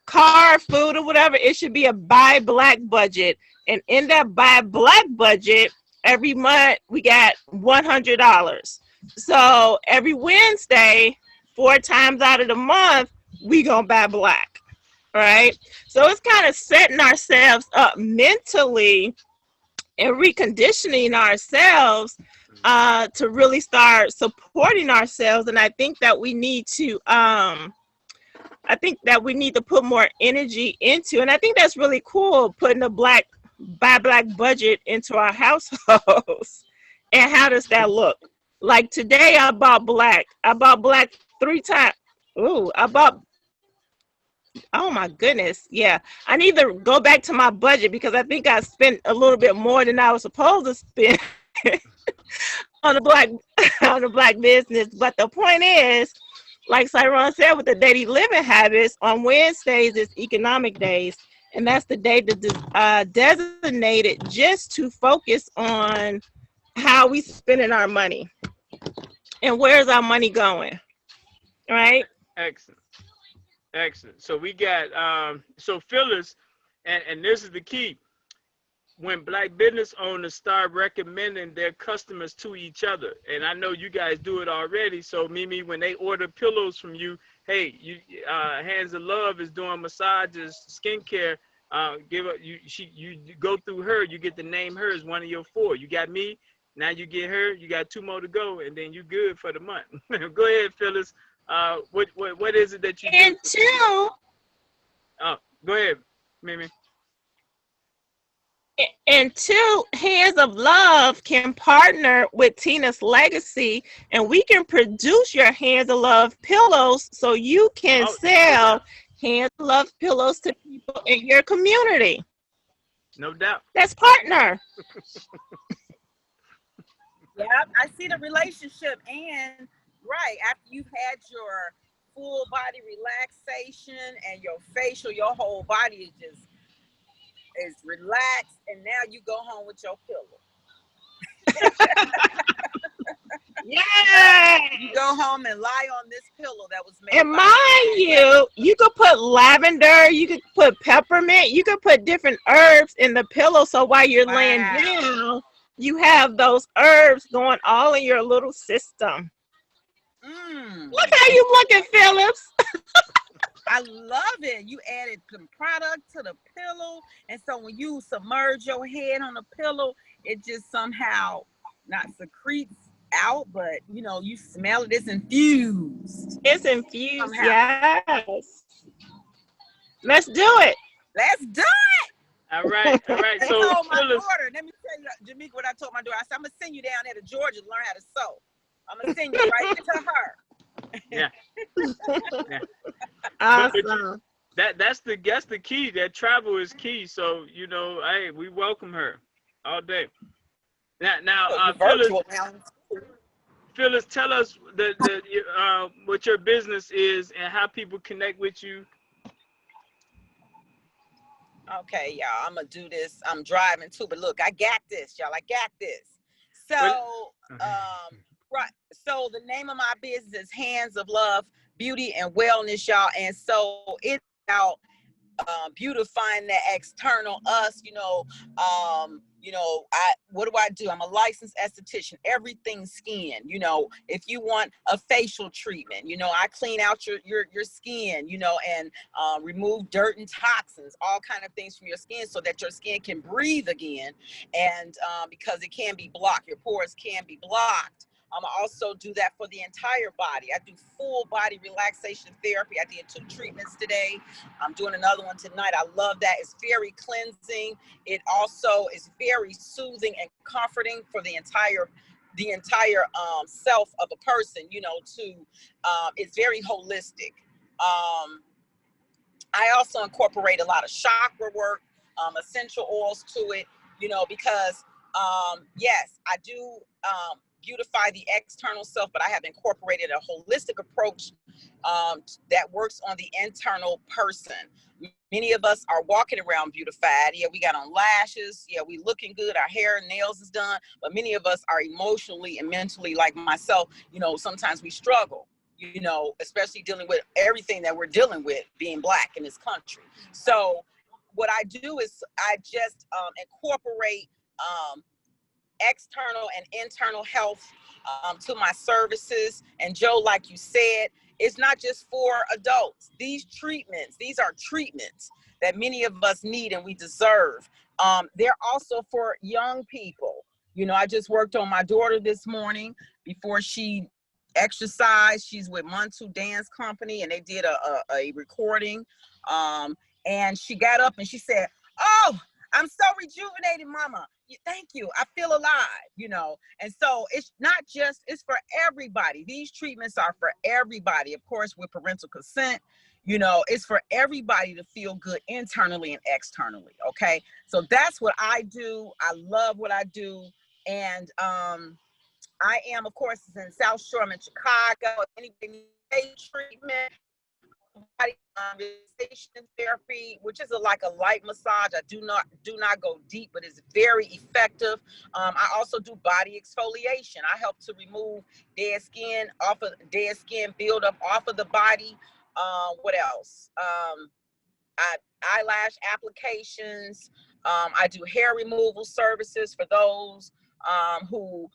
car, food, or whatever. It should be a Buy Black budget. And in that Buy Black budget, every month we got $100. So every Wednesday, 4 times out of the month, we gonna buy black, right? So it's kind of setting ourselves up mentally and reconditioning ourselves to really start supporting ourselves. And I think that we need to put more energy into, and I think that's really cool, putting a Buy Black budget into our households. And how does that look? Like today I bought black 3 times. Oh my goodness. Yeah. I need to go back to my budget because I think I spent a little bit more than I was supposed to spend on the black business. But the point is, like Cyron said, with the daily living habits, on Wednesdays is Economic Days. And that's the day that designated just to focus on how we spending our money and where's our money going, right? Excellent. So we got, so Phyllis, and this is the key. When Black business owners start recommending their customers to each other, and I know you guys do it already. So Mimi, when they order pillows from you, hey, Hands of Love is doing massages, skincare. You go through her, you get to name her as one of your 4. You got me, now you get her, you got 2 more to go, and then you good for the month. Go ahead, Phyllis. What is it that you do? Oh, go ahead, Mimi. And 2, Hands of Love can partner with Tina's Legacy, and we can produce your Hands of Love pillows so you can sell Hands of Love pillows to people in your community. No doubt. Let's partner. Yeah, I see the relationship. And right after you've had your full body relaxation and your facial, your whole body is relaxed, and now you go home with your pillow. Yeah. You go home and lie on this pillow that was made. And mind you could put lavender, you could put peppermint, you could put different herbs in the pillow. So while you're laying down, you have those herbs going all in your little system. Look how you looking, Phillips. I love it. You added some product to the pillow. And so when you submerge your head on the pillow, it just somehow not secretes out, but you know, you smell it. It's infused. It's infused, somehow. Yes. Let's do it. Let's do it. All right. I So told my Phyllis, daughter, let me tell you, Jamaica, what I told my daughter. I said, I'm going to send you down there to Georgia to learn how to sew. I'm going to send you right to her. yeah. Yeah. Awesome. That's the key. That travel is key. So, you know, hey, we welcome her all day. Now, Phyllis, tell us what your business is and how people connect with you. Okay, y'all, I'm gonna do this. I'm driving too, but look, I got this, y'all. I got this. So, right. So the name of my business is Hands of Love, Beauty and Wellness, y'all. And so it's about beautifying that external us, what do? I'm a licensed esthetician, everything skin. If you want a facial treatment, I clean out your skin, and remove dirt and toxins, all kind of things from your skin so that your skin can breathe again. And because it can be blocked, your pores can be blocked. I also do that for the entire body. I do full body relaxation therapy. I did 2 treatments today. I'm doing another one tonight. I love that. It's very cleansing. It also is very soothing and comforting for the entire self of a person, it's very holistic. I also incorporate a lot of chakra work, essential oils to it, because yes, I do beautify the external self, but I have incorporated a holistic approach that works on the internal person. Many of us are walking around beautified. Yeah, we got on lashes. Yeah, we looking good. Our hair and nails is done. But many of us are emotionally and mentally, like myself, sometimes we struggle, especially dealing with everything that we're dealing with being Black in this country. So what I do is I just incorporate external and internal health to my services. And Joe, like you said, it's not just for adults. These are treatments that many of us need and we deserve. They're also for young people. I just worked on my daughter this morning before she exercised. She's with Montu Dance Company and they did a recording. And she got up and she said, "Oh, I'm so rejuvenated, Mama. Thank you. I feel alive, And so it's for everybody. These treatments are for everybody, of course, with parental consent. It's for everybody to feel good internally and externally. Okay. So that's what I do. I love what I do. And I am, of course, in South Shore. I'm in Chicago. Anybody needs treatment, body relaxation therapy, which is like a light massage. I do not go deep, but it's very effective. I also do body exfoliation. I help to remove dead skin buildup off of the body. What else? Eyelash applications. I do hair removal services for those who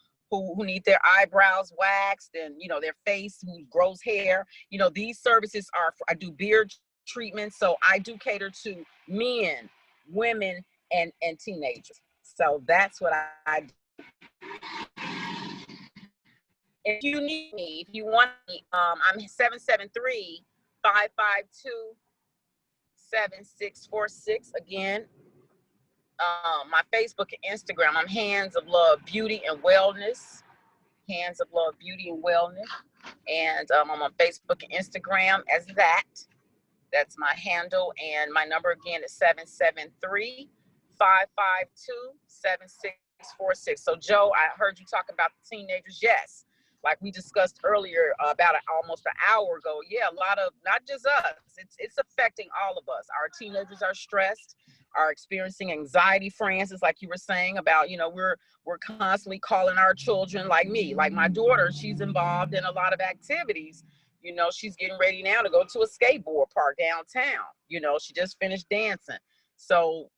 need their eyebrows waxed and their face who grows hair. These services I do beard treatments, so I do cater to men, women, and teenagers. So that's what I do. If you need me, if you want me, I'm 773-552-7646. Again, my Facebook and Instagram, I'm Hands of Love Beauty and Wellness. Hands of Love Beauty and Wellness. And I'm on Facebook and Instagram as that. That's my handle. And my number again is 773-552-7646. So Joe, I heard you talk about the teenagers. Yes. Like we discussed earlier about almost an hour ago. Yeah, a lot of, not just us, it's affecting all of us. Our teenagers are stressed, are experiencing anxiety, Francis, like you were saying about, we're constantly calling our children, like me, like my daughter, she's involved in a lot of activities. She's getting ready now to go to a skateboard park downtown. She just finished dancing. So,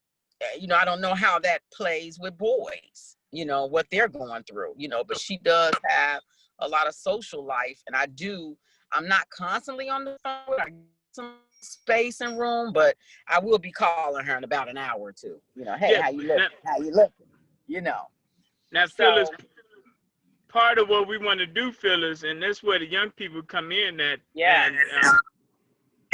I don't know how that plays with boys. you know, what they're going through, you know, but she does have a lot of social life. And I'm not constantly on the phone. I get some space and room, but I will be calling her in about an hour or two. You know, hey, Yeah. how you looking? How you looking? You know. Now, So, Phyllis, part of what we want to do, Phyllis, and that's where the young people come in at. yeah. And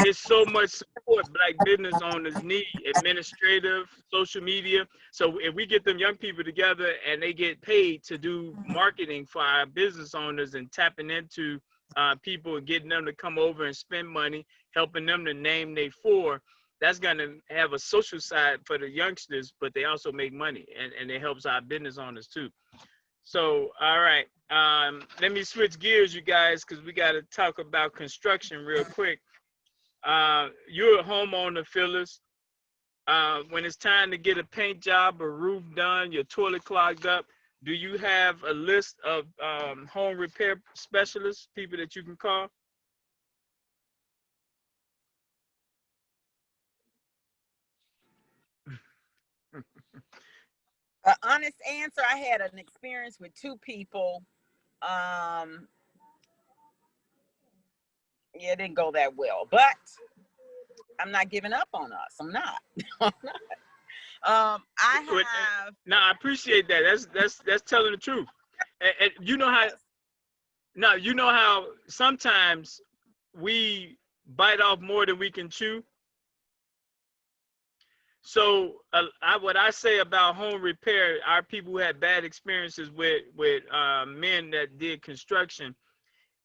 it's so much support Black business owners need, administrative, social media. So if we get them young people together and they get paid to do marketing for our business owners and tapping into people and getting them to come over and spend money, helping them to name their four, that's going to have a social side for the youngsters, but they also make money, and it helps our business owners too. So, all right, let me switch gears, you guys, because we got to talk about construction real quick. You're a homeowner, Phyllis. When it's time to get a paint job or roof done, your toilet clogged up, do you have a list of home repair specialists, people that you can call? An honest answer, I had an experience with two people. Yeah, it didn't go that well, but I'm not giving up on us. I'm not. I'm not. I have. No, I appreciate that. That's telling the truth. And you know how. Now you know how sometimes we bite off more than we can chew. So what I say about home repair, our people who had bad experiences with men that did construction,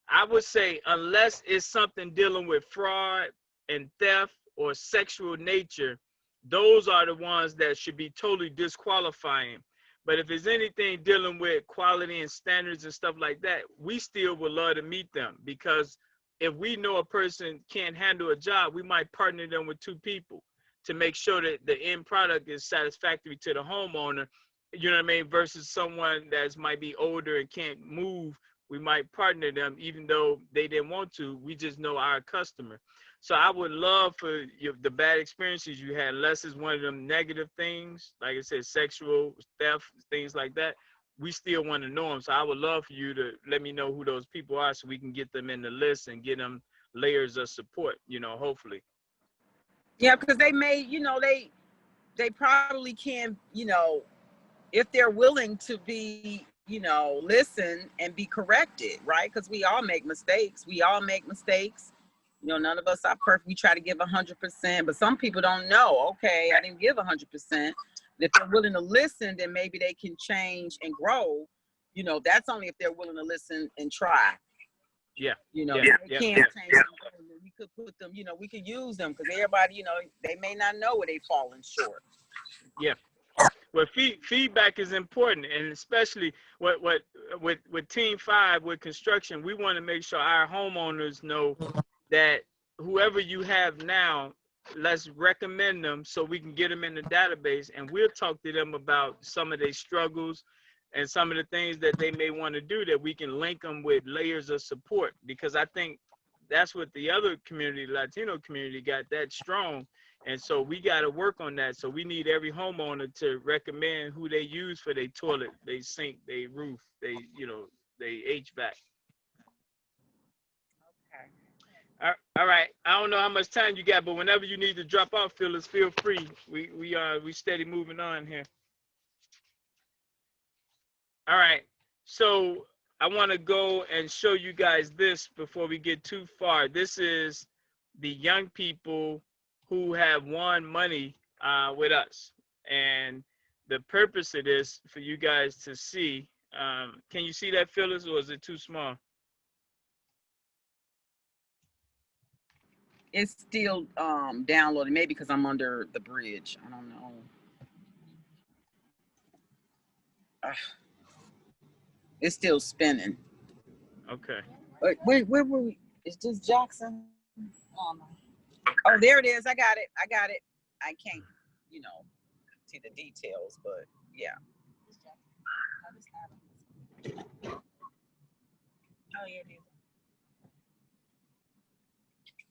I would say unless it's something dealing with fraud and theft or sexual nature, those are the ones that should be totally disqualifying. But if it's anything dealing with quality and standards and stuff like that, we still would love to meet them, because if we know a person can't handle a job, we might partner them with two people to make sure that the end product is satisfactory to the homeowner, you know what I mean, versus someone that might be older and can't move. We might partner them even though they didn't want to. We just know our customer. So I would love for the bad experiences you had, unless it's one of them negative things, like I said, sexual, theft, things like that, we still want to know them. So I would love for you to let me know who those people are so we can get them in the list and get them layers of support, you know, hopefully. Yeah, because they may, you know, they probably can, you know, if they're willing to be, you know, listen and be corrected, right? Because we all make mistakes. We all make mistakes. You know, none of us are perfect. We try to give 100%, but some people don't know. Okay, I didn't give 100%. If they're willing to listen, then maybe they can change and grow. You know, that's only if they're willing to listen and try. Yeah. You know, yeah, they can't change them. We could put them, you know, we could use them because everybody, you know, they may not know where they've fallen short. Yeah. Well, feedback is important, and especially with Team 5 with construction, we want to make sure our homeowners know that whoever you have now, let's recommend them so we can get them in the database, and we'll talk to them about some of their struggles and some of the things that they may want to do, that we can link them with layers of support, because I think that's what the other community, Latino community, got that strong. And so we got to work on that. So we need every homeowner to recommend who they use for their toilet, they sink, they roof, they, you know, they HVAC. Okay. All right. I don't know how much time you got, but whenever you need to drop off, Phyllis, feel free. We steady moving on here. All right. So I want to go and show you guys this before we get too far. This is the young people who have won money with us. And the purpose of this for you guys to see. Can you see that, Phyllis, or is it too small? It's still downloading, maybe because I'm under the bridge. I don't know. It's still spinning. Okay. Wait, where were we? Is this Jackson? Oh, there it is. I got it. I can't, you know, see the details, but yeah. Oh, yeah, it is.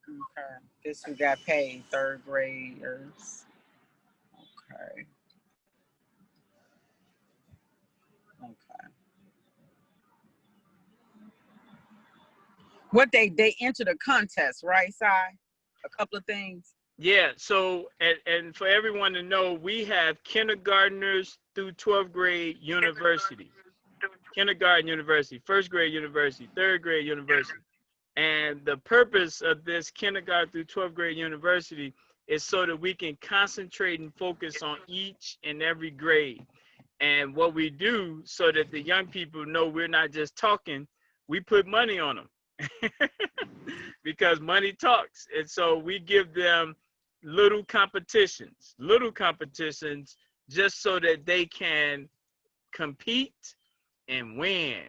Okay. This who got paid, third graders. Okay. What they entered a contest, right, Si? A couple of things. Yeah, so and for everyone to know, we have kindergartners through 12th grade university, kindergarten university, first grade university, third grade university. And the purpose of this kindergarten through 12th grade university is so that we can concentrate and focus on each and every grade. And what we do so that the young people know we're not just talking, we put money on them because money talks. And so we give them little competitions just so that they can compete and win.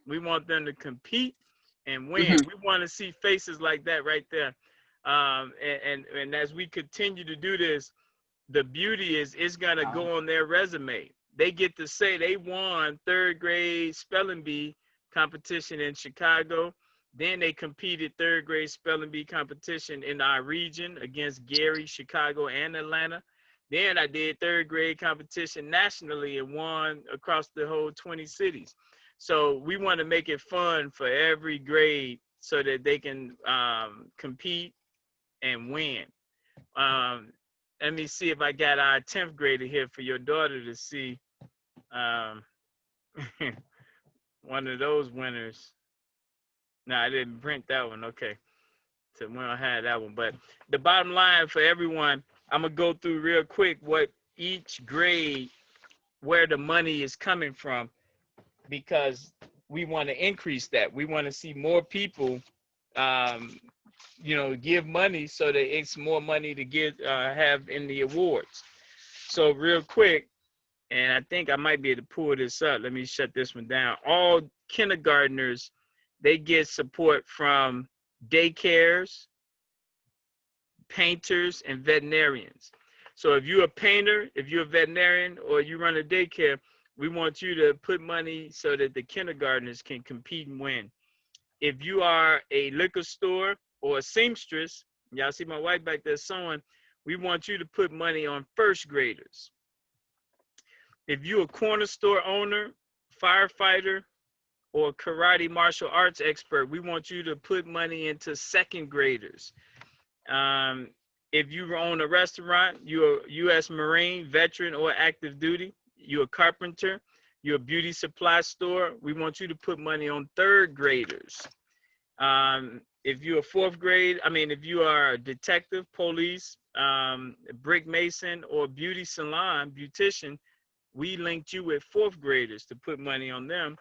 We want them to compete and win. We want to see faces like that right there. And as we continue to do this, the beauty is it's going to go on their resume. They get to say they won third grade spelling bee competition in Chicago. Then they competed third grade spelling bee competition in our region against Gary, Chicago, and Atlanta. Then I did third grade competition nationally and won across the whole 20 cities. So we want to make it fun for every grade so that they can compete and win. Let me see if I got our 10th grader here for your daughter to see one of those winners. No, I didn't print that one. Okay. So we don't have that one. But the bottom line for everyone, I'm going to go through real quick what each grade, where the money is coming from, because we want to increase that. We want to see more people, give money so that it's more money to have in the awards. So real quick, and I think I might be able to pull this up. Let me shut this one down. All kindergartners, they get support from daycares, painters, and veterinarians. So if you're a painter, if you're a veterinarian, or you run a daycare, we want you to put money so that the kindergartners can compete and win. If you are a liquor store or a seamstress, y'all see my wife back there sewing, we want you to put money on first graders. If you're a corner store owner, firefighter, or karate martial arts expert, we want you to put money into second graders. If you own a restaurant, you're a U.S. Marine, veteran, or active duty, you're a carpenter, you're a beauty supply store, we want you to put money on third graders. If you're if you are a detective, police, brick mason, or beauty salon, beautician, we linked you with fourth graders to put money on them.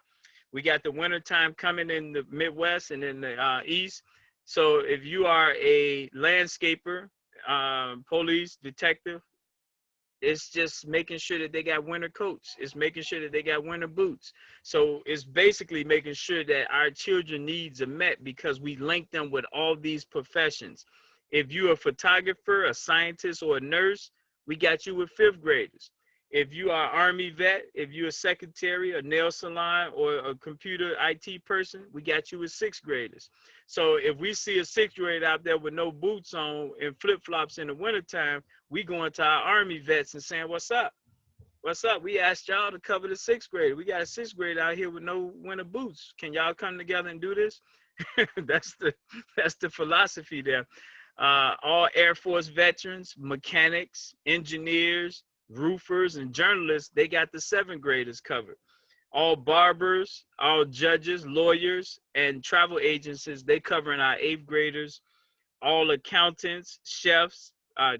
We got the wintertime coming in the Midwest and in the East. So if you are a landscaper, police, detective, it's just making sure that they got winter coats. It's making sure that they got winter boots. So it's basically making sure that our children needs are met because we link them with all these professions. If you're a photographer, a scientist, or a nurse, we got you with fifth graders. If you are Army vet, if you're a secretary, a nail salon, or a computer IT person, we got you with sixth graders. So if we see a sixth grader out there with no boots on and flip-flops in the wintertime, we going to our Army vets and saying, what's up? What's up? We asked y'all to cover the sixth grade. We got a sixth grade out here with no winter boots. Can y'all come together and do this? That's the philosophy there. All Air Force veterans, mechanics, engineers, roofers, and journalists, they got the seventh graders covered. All barbers, all judges, lawyers, and travel agencies, they covering our eighth graders. All accountants, chefs,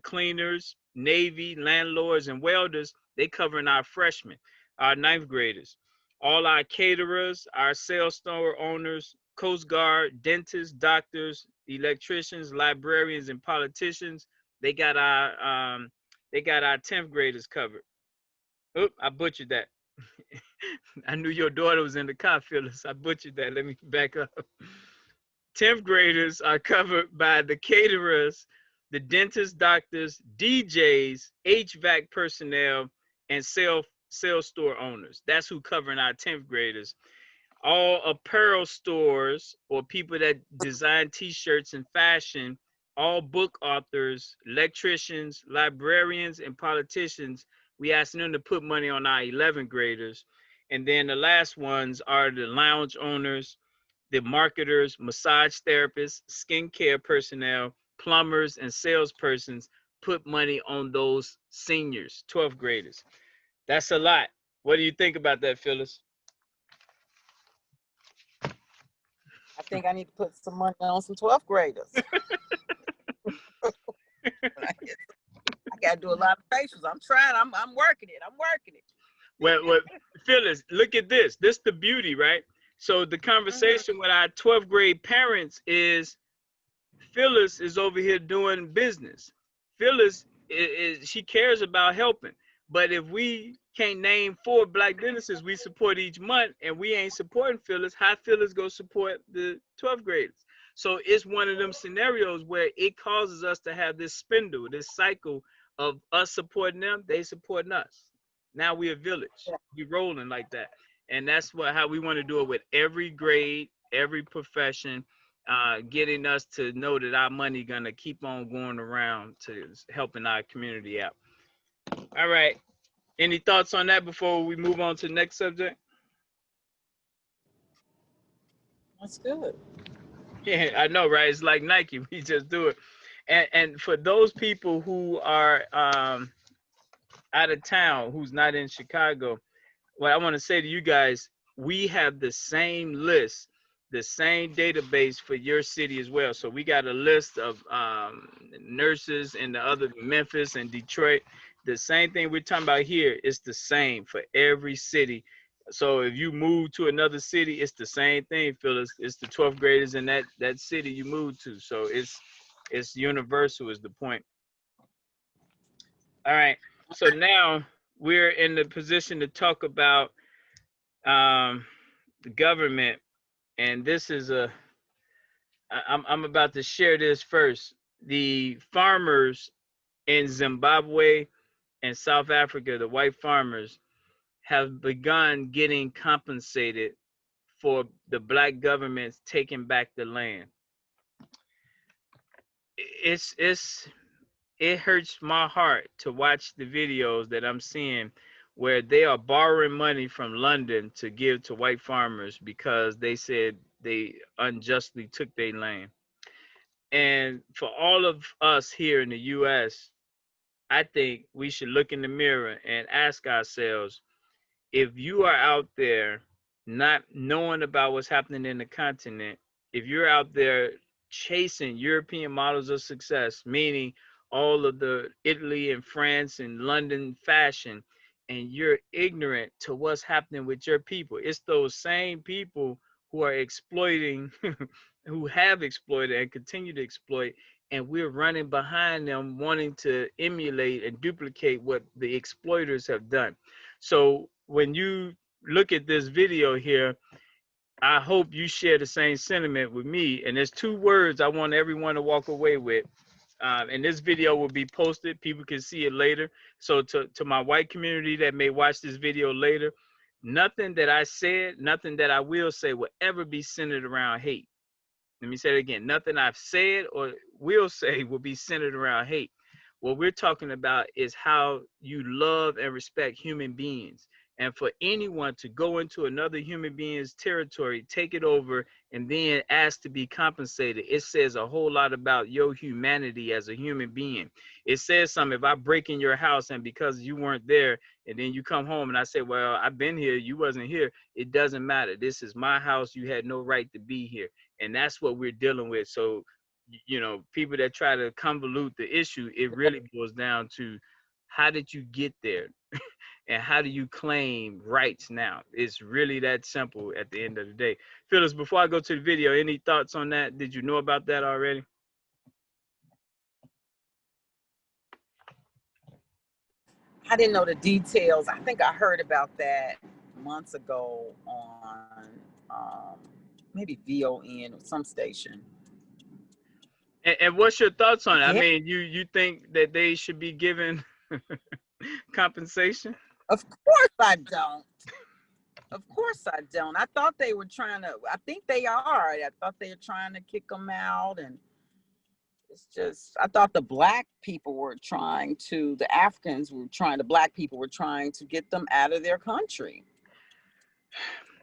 cleaners, Navy, landlords, and welders, they covering our freshmen, our ninth graders. All our caterers, our sales store owners, Coast Guard, dentists, doctors, electricians, librarians, and politicians, they got our 10th graders covered. Oop, I butchered that. I knew your daughter was in the car, Phyllis. I butchered that. Let me back up. 10th graders are covered by the caterers, the dentists, doctors, DJs, HVAC personnel, and sales store owners. That's who covering our 10th graders. All apparel stores or people that design t-shirts and fashion, all book authors, electricians, librarians, and politicians, we asked them to put money on our 11th graders. And then the last ones are the lounge owners, the marketers, massage therapists, skincare personnel, plumbers, and salespersons put money on those seniors, 12th graders. That's a lot. What do you think about that, Phyllis? I think I need to put some money on some 12th graders. I got to do a lot of facials. I'm trying. I'm working it. I'm working it. Well, Phyllis, look at this. This the beauty, right? So the conversation with our 12th grade parents is Phyllis is over here doing business. Phyllis she cares about helping. But if we can't name 4 black businesses we support each month and we ain't supporting Phyllis, how Phyllis go support the 12th graders? So it's one of them scenarios where it causes us to have this spindle, this cycle of us supporting them, they supporting us. Now we a village. We rolling like that. And that's how we want to do it with every grade, every profession, getting us to know that our money gonna keep on going around to helping our community out. All right. Any thoughts on that before we move on to the next subject? That's good. Yeah, I know, right? It's like Nike. We just do it. And for those people who are out of town, who's not in Chicago, what I want to say to you guys, we have the same list, the same database for your city as well. So we got a list of nurses in the other Memphis and Detroit. The same thing we're talking about here is the same for every city. So if you move to another city, it's the same thing, Phyllis. It's the 12th graders in that city you moved to. So it's universal is the point. All right. So now we're in the position to talk about the government, and this is I'm about to share this first. The farmers in Zimbabwe and South Africa, the white farmers, have begun getting compensated for the black governments taking back the land. It hurts my heart to watch the videos that I'm seeing where they are borrowing money from London to give to white farmers because they said they unjustly took their land. And for all of us here in the US, I think we should look in the mirror and ask ourselves, if you are out there not knowing about what's happening in the continent, if you're out there chasing European models of success, meaning all of the Italy and France and London fashion, and you're ignorant to what's happening with your people, it's those same people who are exploiting, who have exploited and continue to exploit, and we're running behind them wanting to emulate and duplicate what the exploiters have done. So when you look at this video here, I hope you share the same sentiment with me. And there's 2 words I want everyone to walk away with. And this video will be posted. People can see it later. So to my white community that may watch this video later, nothing that I said, nothing that I will say will ever be centered around hate. Let me say it again. Nothing I've said or will say will be centered around hate. What we're talking about is how you love and respect human beings. And for anyone to go into another human being's territory, take it over, and then ask to be compensated, it says a whole lot about your humanity as a human being. It says something. If I break in your house and because you weren't there, and then you come home and I say, well, I've been here, you wasn't here, it doesn't matter. This is my house. You had no right to be here. And that's what we're dealing with. So, you know, people that try to convolute the issue, it really boils down to how did you get there? And how do you claim rights now? It's really that simple at the end of the day. Phyllis, before I go to the video, any thoughts on that? Did you know about that already? I didn't know the details. I think I heard about that months ago on maybe VON or some station. And what's your thoughts on it? I mean, you think that they should be given compensation? Of course I don't. Of course I don't. I thought they were trying to, I think they are. I thought they were trying to kick them out. And it's just, I thought the black people were trying to, the Africans were trying, the black people were trying to get them out of their country.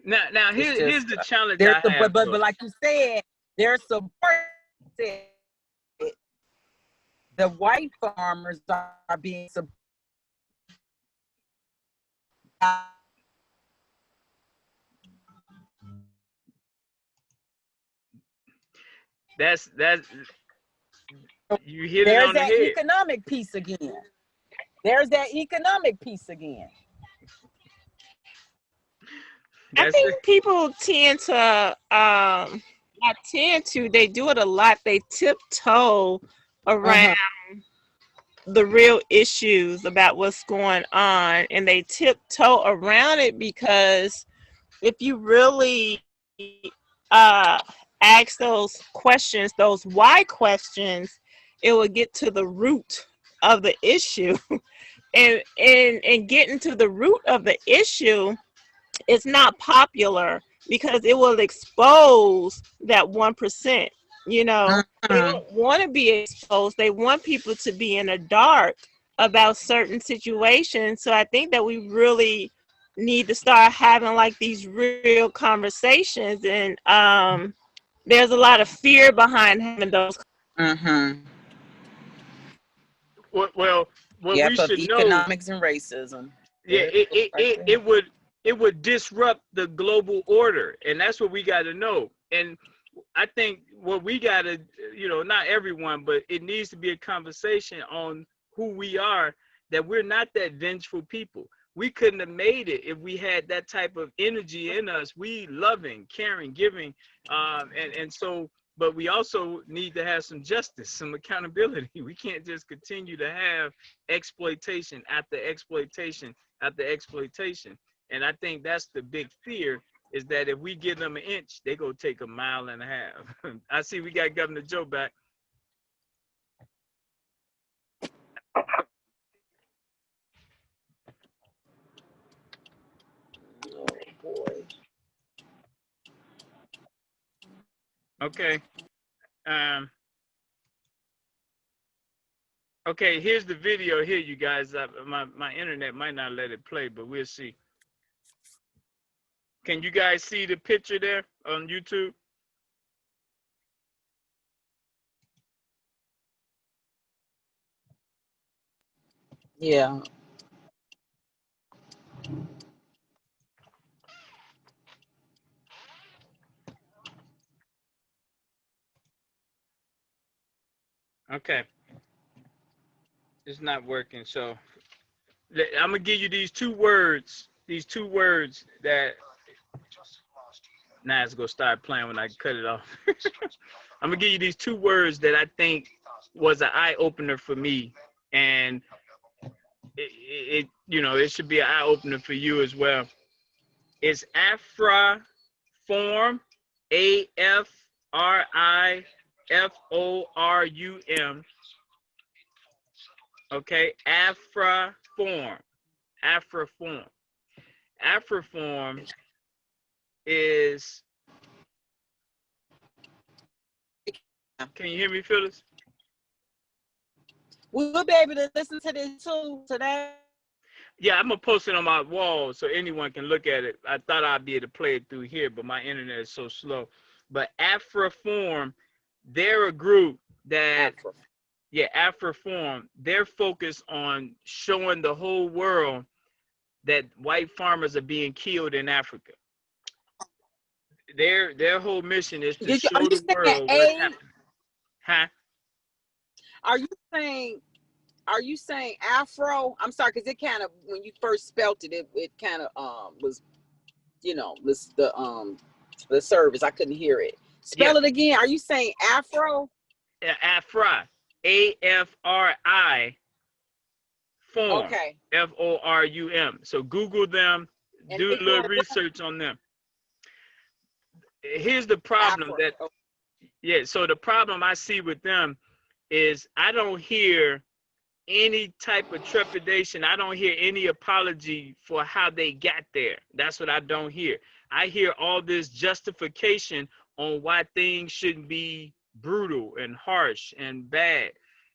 Now It's here's just the challenge there's I the have. but like you said, there's support. The white farmers are being supported. That's you hit it There's on the that head. economic piece again. There's that economic piece again. I That's it. think people tend to, not tend to, they do it a lot. They tiptoe around the real issues about what's going on, and they tiptoe around it because if you really ask those questions, those why questions, it will get to the root of the issue. and getting to the root of the issue is not popular because it will expose that 1%. You know, they don't want to be exposed. They want people to be in the dark about certain situations. So I think that we really need to start having like these real conversations. And there's a lot of fear behind having those. Well, what we Yep, of should know, economics and racism. yeah, it would disrupt the global order, and that's what we got to know. And I think what we got to, not everyone, but it needs to be a conversation on who we are, that we're not that vengeful people. We couldn't have made it if we had that type of energy in us. We loving, caring, giving, and so, but we also need to have some justice, some accountability. We can't just continue to have exploitation after exploitation after exploitation. And I think that's the big fear, is that if we give them an inch, they go take a mile and a half. I see we got Governor Joe back. Oh boy. Okay. Okay, here's the video here, you guys. My internet might not let it play, but we'll see. Can you guys see the picture there on YouTube? Yeah. Okay. It's not working, so I'm gonna give you these two words. These two words that now it's gonna start playing when I cut it off. I'm gonna give you these two words that I think was an eye opener for me, and it should be an eye opener for you as well. It's Afraform, AFRIFORUM. Okay, Afraform. Afraform. Afraform is. Can you hear me, Phyllis? We'll be able to listen to this too today. Yeah, I'm gonna post it on my wall so anyone can look at it. I thought I'd be able to play it through here, but my internet is so slow. But Afraform, they're a group that, Afraform, they're focused on showing the whole world that white farmers are being killed in Africa. Their whole mission is to show the world what's happening. Huh? Are you saying Afro? I'm sorry, because it kind of, when you first spelt it, it kind of was, was the service. I couldn't hear it. Spell it again. Are you saying Afro? Yeah, Afra. AFRI form. Okay. FORUM. So Google them, do a little research on them. Here's the problem so the problem I see with them is I don't hear any type of trepidation. I don't hear any apology for how they got there. That's what I don't hear. I hear all this justification on why things shouldn't be brutal and harsh and bad.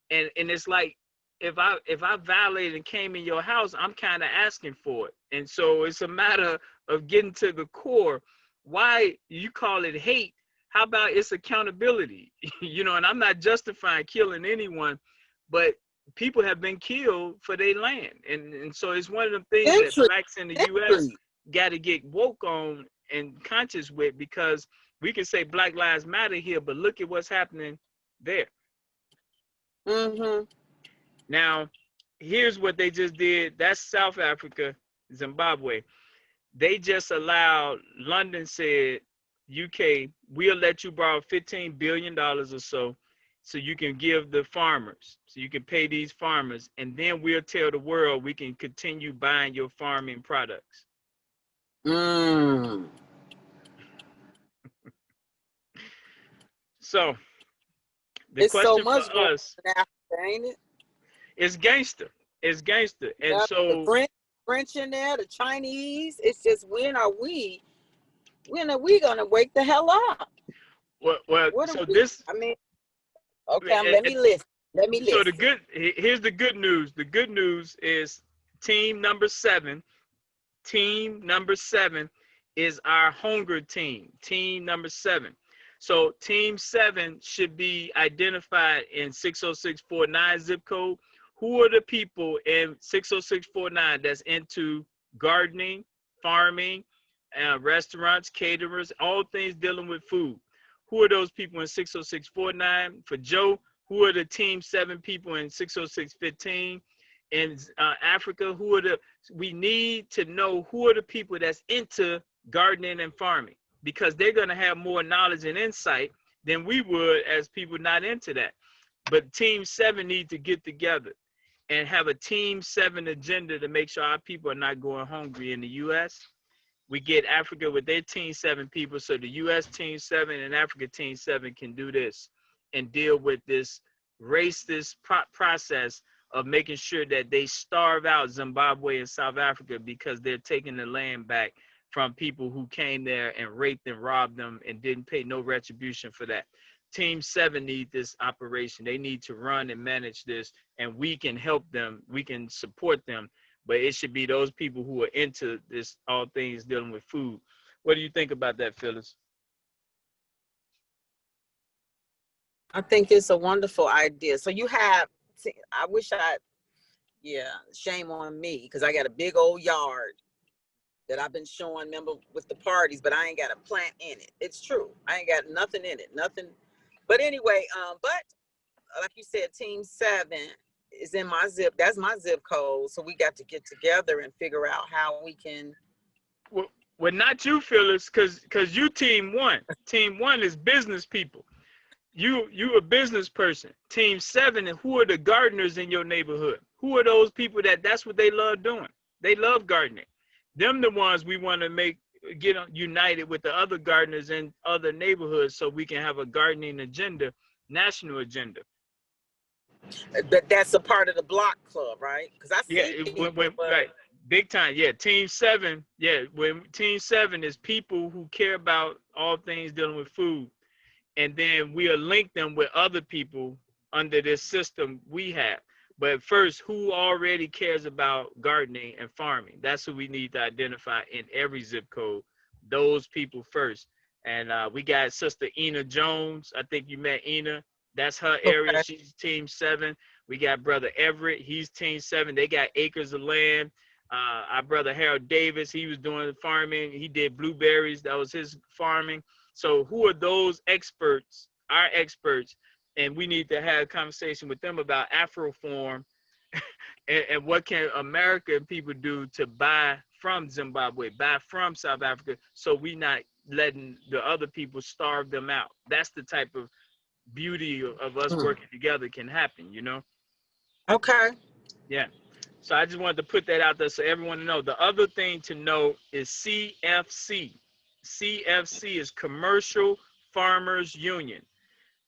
And it's like if I violated and came in your house, I'm kind of asking for it. And so it's a matter of getting to the core. Why you call it hate? How about it's accountability? You know, and I'm not justifying killing anyone, but people have been killed for their land. And so it's one of the things that blacks in the US got to get woke on and conscious with, because we can say Black Lives Matter here, but look at what's happening there. Mm-hmm. Now, here's what they just did. That's South Africa, Zimbabwe. They just allowed, London said, UK, we'll let you borrow $15 billion or so you can give the farmers, so you can pay these farmers, and then we'll tell the world we can continue buying your farming products. Mm. So the question so much for us, Africa, ain't it? It's gangster. It's gangster. And yep, so the French in there, the Chinese. It's just when are we gonna wake the hell up? Well, so this, I mean, okay, let me listen. So here's the good news. The good news is team number 7 is our hunger team. Team number 7. So team 7 should be identified in 60649 zip code. Who are the people in 60649 that's into gardening, farming, restaurants, caterers, all things dealing with food? Who are those people in 60649? For Joe, who are the team 7 people in 60615? In Africa, we need to know who are the people that's into gardening and farming, because they're going to have more knowledge and insight than we would as people not into that. But team 7 need to get together and have a team 7 agenda to make sure our people are not going hungry in the US. We get Africa with their team 7 people, so the US team 7 and Africa team 7 can do this and deal with this racist process of making sure that they starve out Zimbabwe and South Africa because they're taking the land back from people who came there and raped and robbed them and didn't pay no retribution for that. Team 7 need this operation. They need to run and manage this, and we can help them. We can support them, but it should be those people who are into this, all things dealing with food. What do you think about that, Phyllis? I think it's a wonderful idea. So you have, shame on me, because I got a big old yard that I've been showing, remember, with the parties, but I ain't got a plant in it. It's true. I ain't got nothing in it, nothing. But anyway, but like you said, team 7 is in my zip. That's my zip code. So we got to get together and figure out how we can. Well, not you, Phyllis, because you team 1. Team 1 is business people. You a business person. Team 7, and who are the gardeners in your neighborhood? Who are those people that's what they love doing? They love gardening. Them the ones we want to get united with the other gardeners in other neighborhoods, so we can have a gardening agenda, national agenda. That's a part of the block club, right? Because I see right, big time. Yeah, team 7. Yeah, when team 7 is people who care about all things dealing with food, and then we'll link them with other people under this system we have. But first, who already cares about gardening and farming? That's who we need to identify in every zip code. Those people first. And we got Sister Ina Jones. I think you met Ina. That's her area. Okay. She's team 7. We got Brother Everett. He's team 7. They got acres of land. Our brother Harold Davis, he was doing farming. He did blueberries. That was his farming. So who are those experts, our experts? And we need to have a conversation with them about Afroform and what can American people do to buy from Zimbabwe, buy from South Africa, so we not letting the other people starve them out. That's the type of beauty of us working together can happen, you know? Okay. Yeah. So I just wanted to put that out there so everyone to know. The other thing to know is CFC. CFC is Commercial Farmers Union.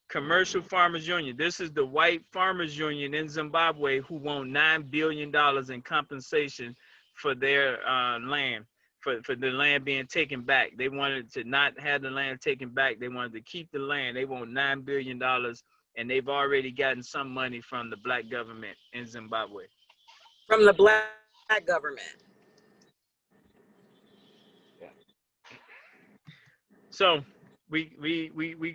Commercial Farmers Union. This is the white farmers union in Zimbabwe who want $9 billion in compensation for their land, for the land being taken back. They wanted to not have the land taken back. They wanted to keep the land. They want $9 billion and they've already gotten some money from the black government in Zimbabwe. From the black government. So we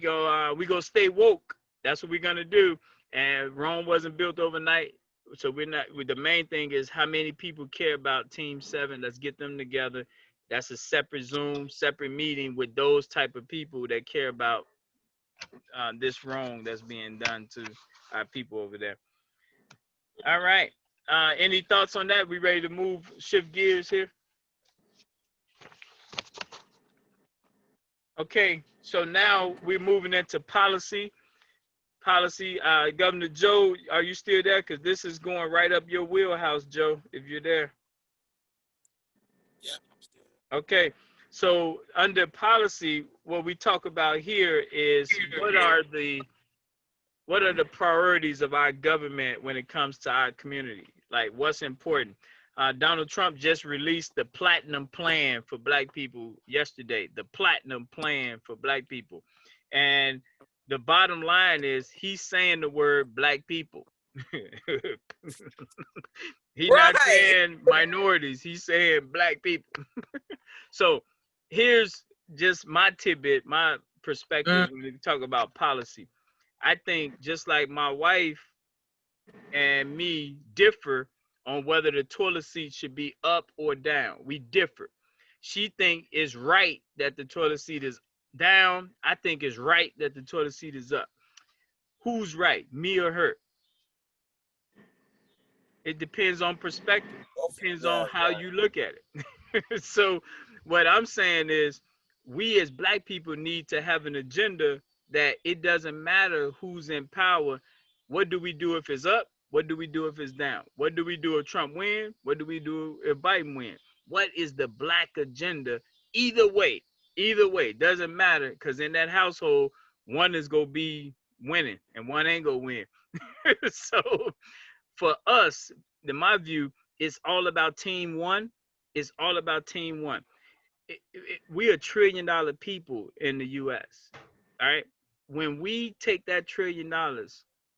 go stay woke. That's what we're gonna do. And Rome wasn't built overnight. So we're not. The main thing is how many people care about Team 7. Let's get them together. That's a separate Zoom, separate meeting with those type of people that care about this wrong that's being done to our people over there. All right. Any thoughts on that? We ready to move, shift gears here? Okay, so now we're moving into policy. Governor Joe, are you still there? Because this is going right up your wheelhouse, Joe, if you're there. Yeah, I'm still there. Okay, so under policy, what we talk about here is what are the priorities of our government when it comes to our community? Like, what's important? Donald Trump just released the Platinum Plan for Black people yesterday, the Platinum Plan for Black people. And the bottom line is he's saying the word Black people. He's not saying minorities, he's saying Black people. So here's just my tidbit, my perspective when we talk about policy. I think just like my wife and me differ on whether the toilet seat should be up or down. We differ. She think it's right that the toilet seat is down. I think it's right that the toilet seat is up. Who's right, me or her? It depends on perspective. It depends on how you look at it. So what I'm saying is we as Black people need to have an agenda that it doesn't matter who's in power. What do we do if it's up? What do we do if it's down? What do we do if Trump win? What do we do if Biden win? What is the Black agenda? Either way, doesn't matter, because in that household, one is going to be winning and one ain't going to win. So for us, in my view, it's all about team one. It's all about team one. We are $1 trillion people in the U.S. All right. When we take that $1 trillion,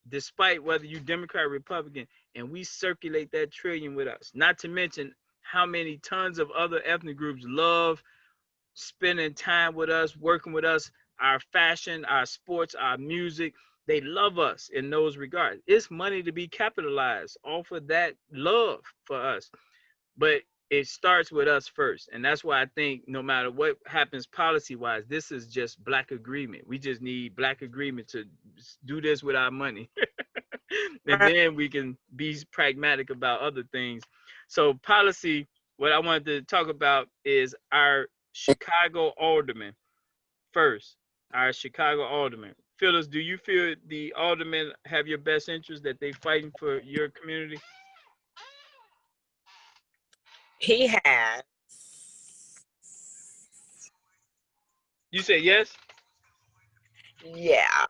despite whether you Democrat or Republican, and we circulate that trillion with us, not to mention how many tons of other ethnic groups love spending time with us, working with us, our fashion, our sports, our music. They love us in those regards. It's money to be capitalized off of that love for us. But it starts with us first. And that's why I think no matter what happens policy-wise, this is just Black agreement. We just need Black agreement to do this with our money. And then we can be pragmatic about other things. So policy, what I wanted to talk about is our Chicago aldermen first. Our Chicago aldermen. Phyllis, do you feel the aldermen have your best interest, that they fighting for your community? He has. You say yes? Yeah.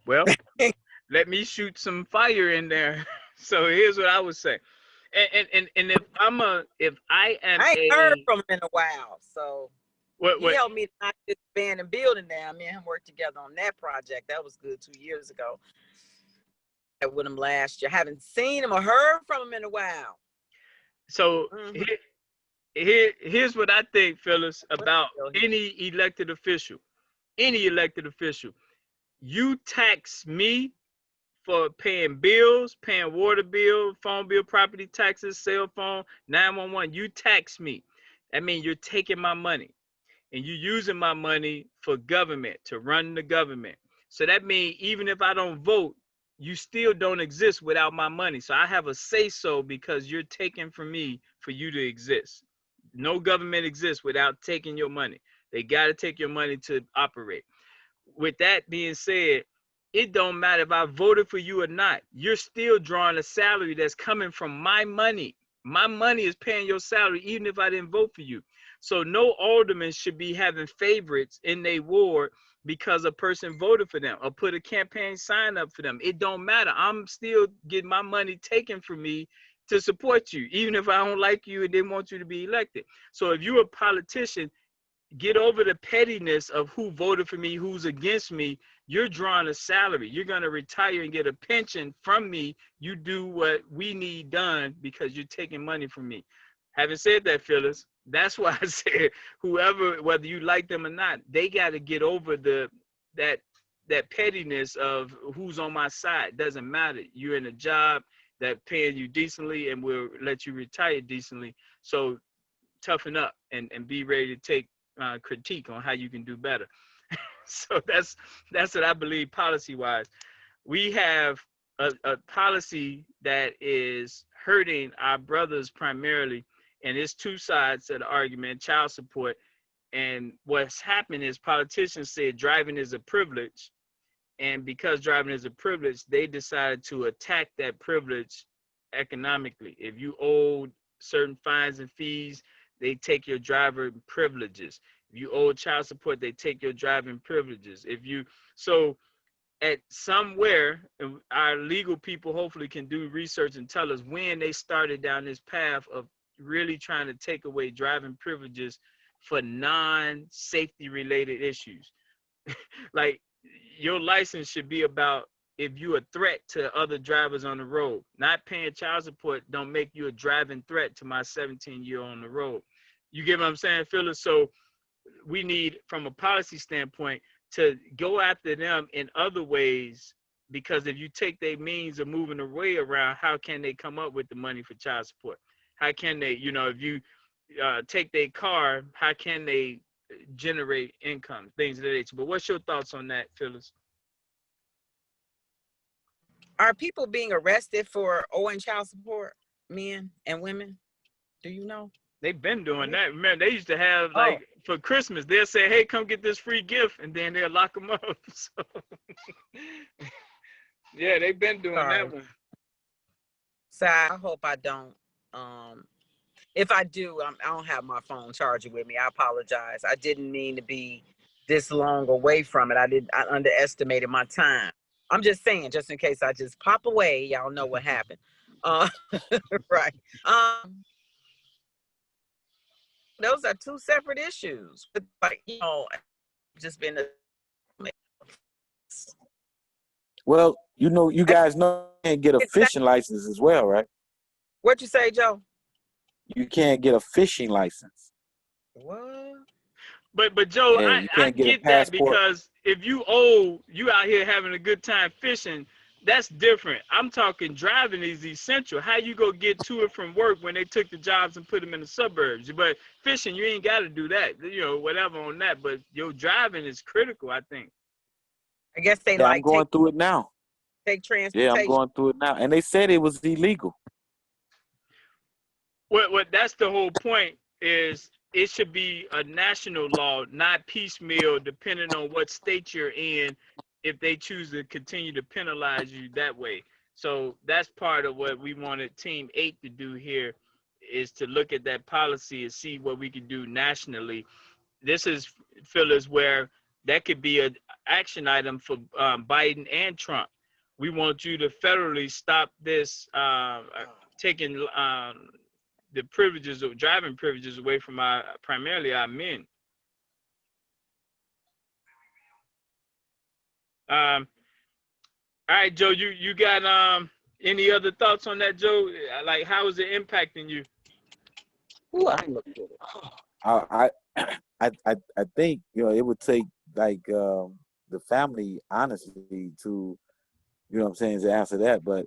Well, let me shoot some fire in there. So here's what I would say. And if I am I ain't heard from him in a while, so he helped me knock this abandoned building down. Me and him worked together on that project. That was good 2 years ago. I with him last year. Haven't seen him or heard from him in a while. So here's what I think, Phyllis, about any elected official. Any elected official. You tax me for paying bills, paying water bill, phone bill, property taxes, cell phone, 911. You tax me. That means you're taking my money and you're using my money for government, to run the government. So that means even if I don't vote, you still don't exist without my money. So I have a say-so because you're taking from me for you to exist. No government exists without taking your money. They got to take your money to operate. With that being said, it don't matter if I voted for you or not. You're still drawing a salary that's coming from my money. My money is paying your salary even if I didn't vote for you. So no alderman should be having favorites in their ward because a person voted for them or put a campaign sign up for them. It don't matter. I'm still getting my money taken from me to support you, even if I don't like you and didn't want you to be elected. So if you're a politician, get over the pettiness of who voted for me, who's against me. You're drawing a salary. You're going to retire and get a pension from me. You do what we need done because you're taking money from me. Having said that, Phyllis, that's why I said whoever, whether you like them or not, they got to get over that pettiness of who's on my side. Doesn't matter. You're in a job that paying you decently and will let you retire decently. So toughen up and be ready to take critique on how you can do better. So that's what I believe policy wise. We have a policy that is hurting our brothers primarily, and it's two sides of the argument: child support. And what's happened is politicians said driving is a privilege, and because driving is a privilege, they decided to attack that privilege economically. If you owe certain fines and fees, they take your driver privileges. If you owe child support, they take your driving privileges. So at somewhere, our legal people hopefully can do research and tell us when they started down this path of really trying to take away driving privileges for non-safety related issues. Like, your license should be about if you're a threat to other drivers on the road. Not paying child support don't make you a driving threat to my 17-year-old on the road. You get what I'm saying, Phyllis? So we need, from a policy standpoint, to go after them in other ways, because if you take their means of moving away around, how can they come up with the money for child support? How can they, if you take their car, how can they generate income, things of that nature? But what's your thoughts on that, Phyllis? Are people being arrested for owing child support, men and women? Do you know? They've been doing that. Remember, they used to have, like, for Christmas, they'll say, hey, come get this free gift, and then they'll lock them up. So, yeah, they've been doing that one. So I hope I don't. If I do, I don't have my phone charger with me. I apologize. I didn't mean to be this long away from it. I underestimated my time. I'm just saying, just in case I just pop away, y'all know what happened. Right. Those are two separate issues. Like, just been Well, you guys know you can't get a fishing license as well, right? What'd you say, Joe? You can't get a fishing license. What? But Joe, yeah, I get that, because if you out here having a good time fishing, that's different. I'm talking driving is essential. How you go get to it from work when they took the jobs and put them in the suburbs? But fishing, you ain't got to do that. Whatever on that. But your driving is critical, I think. I guess they I'm going through it now. Take transportation. Yeah, I'm going through it now, and they said it was illegal. What that's the whole point, is it should be a national law, not piecemeal, depending on what state you're in, if they choose to continue to penalize you that way. So that's part of what we wanted Team 8 to do here, is to look at that policy and see what we can do nationally. This is, Phyllis, where that could be an action item for Biden and Trump. We want you to federally stop this taking the privileges of driving privileges away from primarily our men. All right, Joe, you got any other thoughts on that, Joe? Like, how is it impacting you? Ooh, I think it would take, like, the family, honestly, to what I'm saying, to answer that. But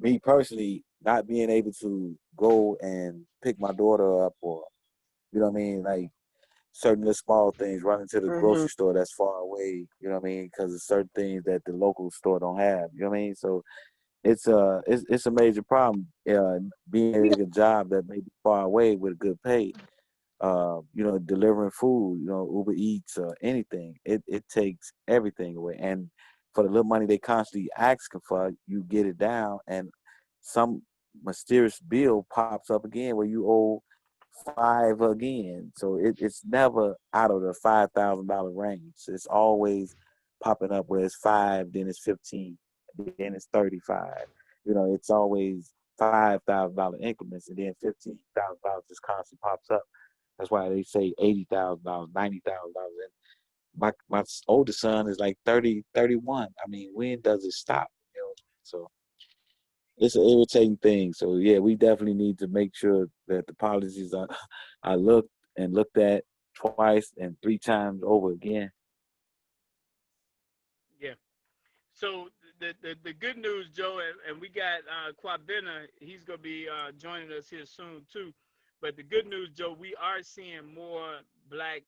me personally, not being able to go and pick my daughter up, or like certain little small things, running to the grocery store that's far away, because of certain things that the local store don't have, so it's a major problem, being able to get a job that may be far away with a good pay, delivering food, Uber Eats or anything. It takes everything away, and for the little money they constantly asking for, you get it down, and some mysterious bill pops up again where you owe $5 again. So it's never out of the $5,000 range. It's always popping up where it's 5, then it's 15, then it's 35. It's always $5,000 increments, and then $15,000 just constantly pops up. That's why they say $80,000, $90,000, my oldest son is like 30, 31. I mean, when does it stop? So it's an irritating thing. So yeah, we definitely need to make sure that the policies are looked at twice and 3 times over again. Yeah. So the good news, Joe, and we got Kwabena, he's gonna be joining us here soon too. But the good news, Joe, we are seeing more black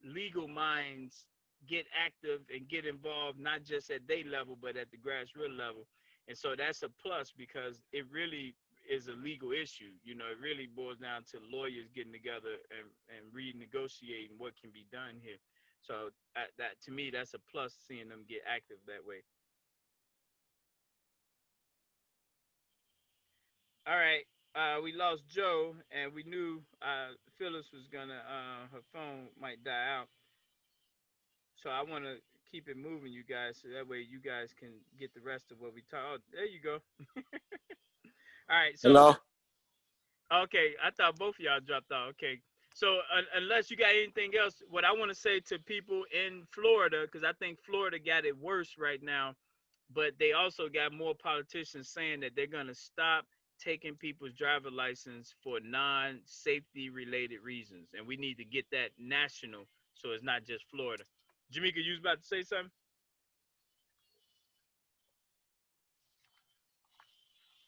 legal minds get active and get involved, not just at their level, but at the grassroots level. And so that's a plus because it really is a legal issue. You know, it really boils down to lawyers getting together and renegotiating what can be done here. So that to me, that's a plus, seeing them get active that way. All right, we lost Joe, and we knew Phyllis was gonna her phone might die out. So I want to keep it moving, you guys, so that way you guys can get the rest of what we talk. Oh, there you go. All right, so Hello. okay, I thought both of y'all dropped out. Okay, so unless you got anything else, what I want to say to people in Florida, because I think Florida got it worse right now, but they also got more politicians saying that they're gonna stop taking people's driver license for non-safety related reasons, and we need to get that national, so it's not just Florida. Jamaica, you was about to say something?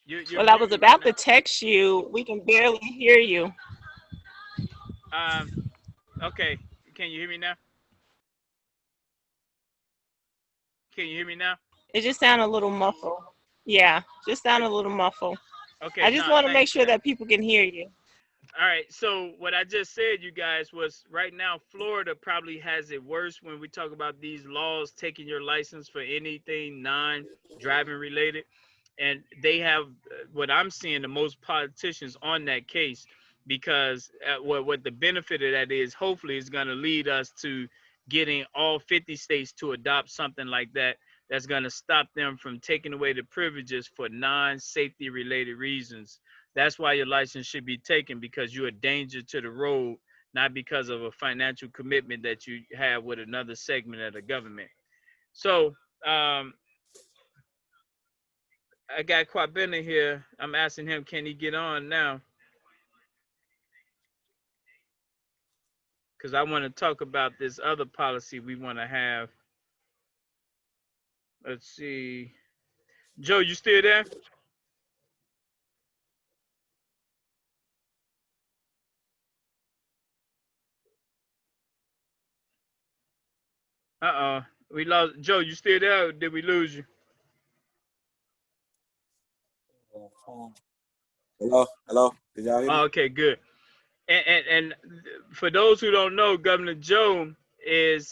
You're Well, I was muted right about to now. text you. We can barely hear you. Um, okay, can you hear me now? Can you hear me now? It just sounded a little muffled. Yeah, just sounded a little muffled. I Okay, just nah, want to make thanks. sure that people can hear you. All right, so what I just said, you guys, was right now Florida probably has it worse when we talk about these laws taking your license for anything non-driving related, and they have what I'm seeing the most politicians on that case because what the benefit of that is, hopefully, is going to lead us to getting all 50 states to adopt something like that. That's going to stop them from taking away the privileges for non-safety related reasons. That's why your license should be taken, because you're a danger to the road, not because of a financial commitment that you have with another segment of the government. So I got Kwabena here. I'm asking him, can he get on now? Because I want to talk about this other policy we want to have. Let's see. Joe, you still there? Uh-oh. We lost Joe, you still there, or did we lose you? Hello. Did y'all hear me? Oh, okay, good. And for those who don't know, Governor Joe is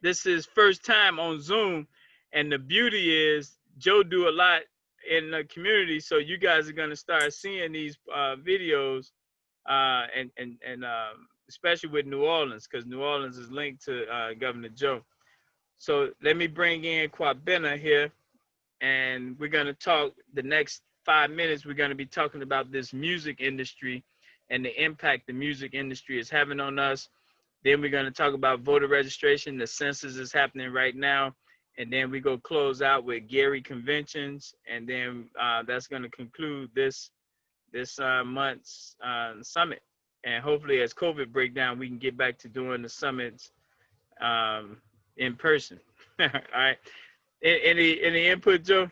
this is first time on Zoom, and the beauty is Joe do a lot in the community, so you guys are gonna start seeing these videos, and especially with New Orleans, because New Orleans is linked to Governor Joe. So let me bring in Kwabena here, and we're going to talk the next 5 minutes. We're going to be talking about this music industry and the impact the music industry is having on us. Then we're going to talk about voter registration. The census is happening right now. And then we go close out with Gary conventions. And then that's going to conclude this month's summit. And hopefully as COVID break down, we can get back to doing the summits in person. All right. Any input, Joe?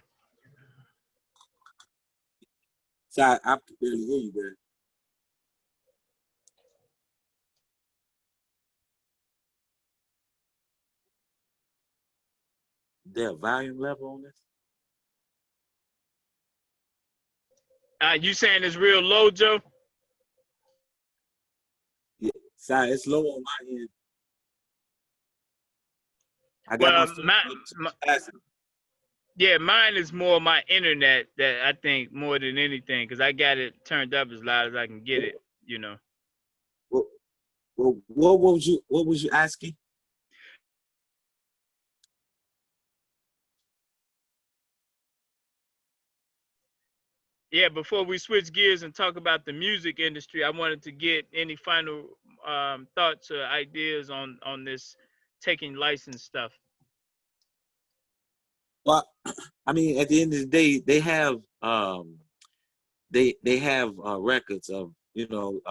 So I can barely hear you there. There a volume level on this? You saying it's real low, Joe? Yeah, sorry, it's low on my end. I got Well, my phone up to the capacity. yeah, mine is more my internet that I think more than anything, because I got it turned up as loud as I can get it, you know. Well, what was you asking? Yeah, before we switch gears and talk about the music industry, I wanted to get any final thoughts or ideas on this taking license stuff? Well, I mean, at the end of the day, they have records of, you know,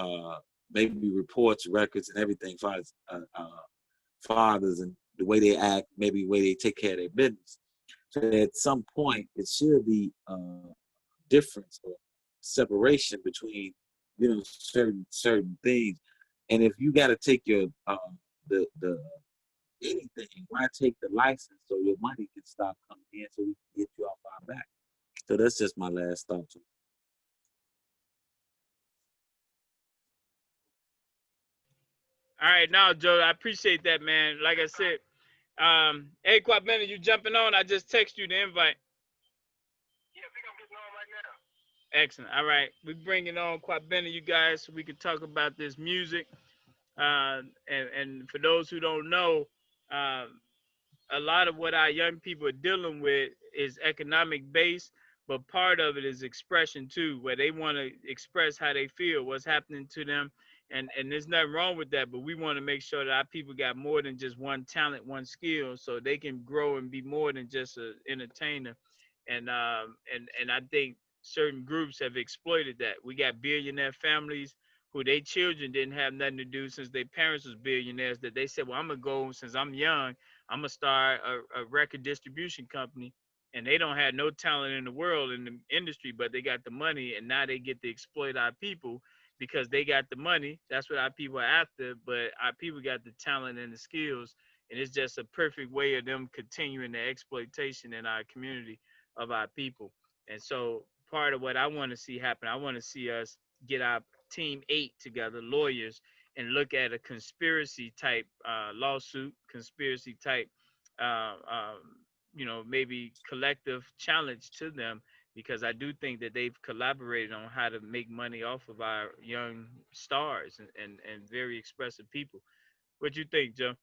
maybe reports, records, and everything for fathers and the way they act, maybe the way they take care of their business. So at some point, it should be difference or separation between, you know, certain things. And if you got to take your the anything, why take the license so your money can stop coming in so we can get you off our back? So that's just my last thought. All right, now Joe, I appreciate that, man. Like I said, hey Quabena, you jumping on? I just text you the invite. Yeah, I think I'm getting on right now. Excellent. All right, we bringing on Quabena, you guys, so we can talk about this music. And for those who don't know, a lot of what our young people are dealing with is economic based, but part of it is expression too, where they want to express how they feel, what's happening to them. And there's nothing wrong with that, but we want to make sure that our people got more than just one talent, one skill, so they can grow and be more than just an entertainer. And I think certain groups have exploited that. We got billionaire families who their children didn't have nothing to do since their parents was billionaires, that they said, well, I'm gonna go since I'm young, I'm gonna start a record distribution company, and they don't have no talent in the world in the industry, but they got the money, and now they get to exploit our people because they got the money. That's what our people are after, but our people got the talent and the skills, and it's just a perfect way of them continuing the exploitation in our community of our people. And so part of what I want to see happen, I want to see us get our team 8 together, lawyers, and look at a conspiracy type lawsuit, conspiracy type, uh, um, maybe collective challenge to them, because I do think that they've collaborated on how to make money off of our young stars and very expressive people. What you think, Joe?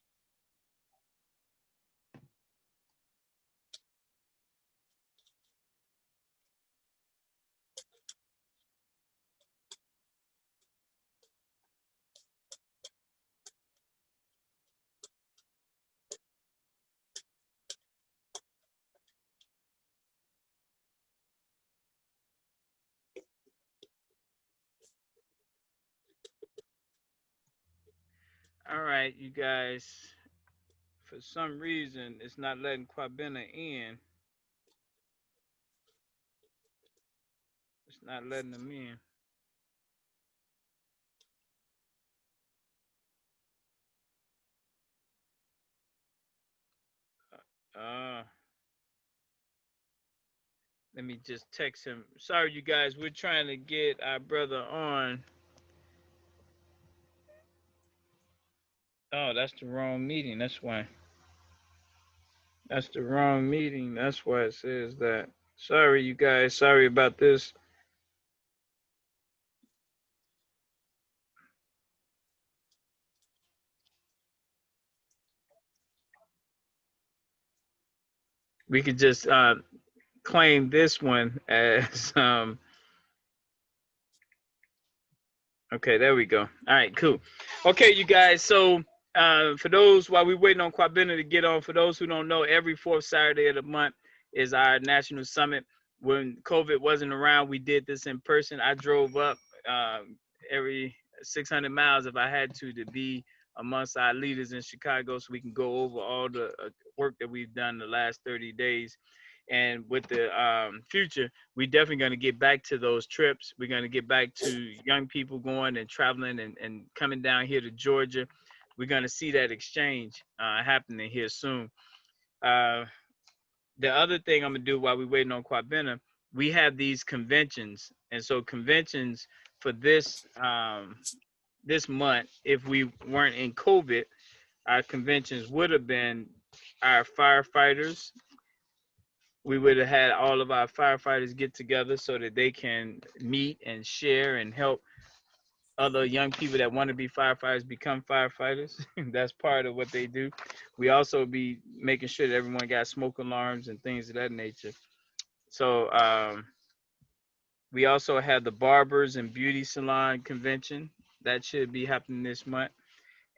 All right, you guys. For some reason, it's not letting Quabena in. It's not letting them in. Uh, Let me just text him. Sorry, you guys. We're trying to get our brother on. Oh, that's the wrong meeting. That's why. That's the wrong meeting. That's why it says that. Sorry, you guys. Sorry about this. We could just claim this one as okay, there we go. All right, cool. Okay, you guys. So for those, while we're waiting on Quabena to get on, for those who don't know, every fourth Saturday of the month is our national summit. When COVID wasn't around, we did this in person. I drove up every 600 miles if I had to be amongst our leaders in Chicago, so we can go over all the work that we've done the last 30 days. And with the future, we're definitely going to get back to those trips. We're going to get back to young people going and traveling and coming down here to Georgia. We're going to see that exchange happening here soon. The other thing I'm going to do while we're waiting on Quabena, we have these conventions. And so conventions for this this month, if we weren't in COVID, our conventions would have been our firefighters. We would have had all of our firefighters get together so that they can meet and share and help other young people that want to be firefighters become firefighters. That's part of what they do. We also be making sure that everyone got smoke alarms and things of that nature. So we also have the barbers and beauty salon convention that should be happening this month.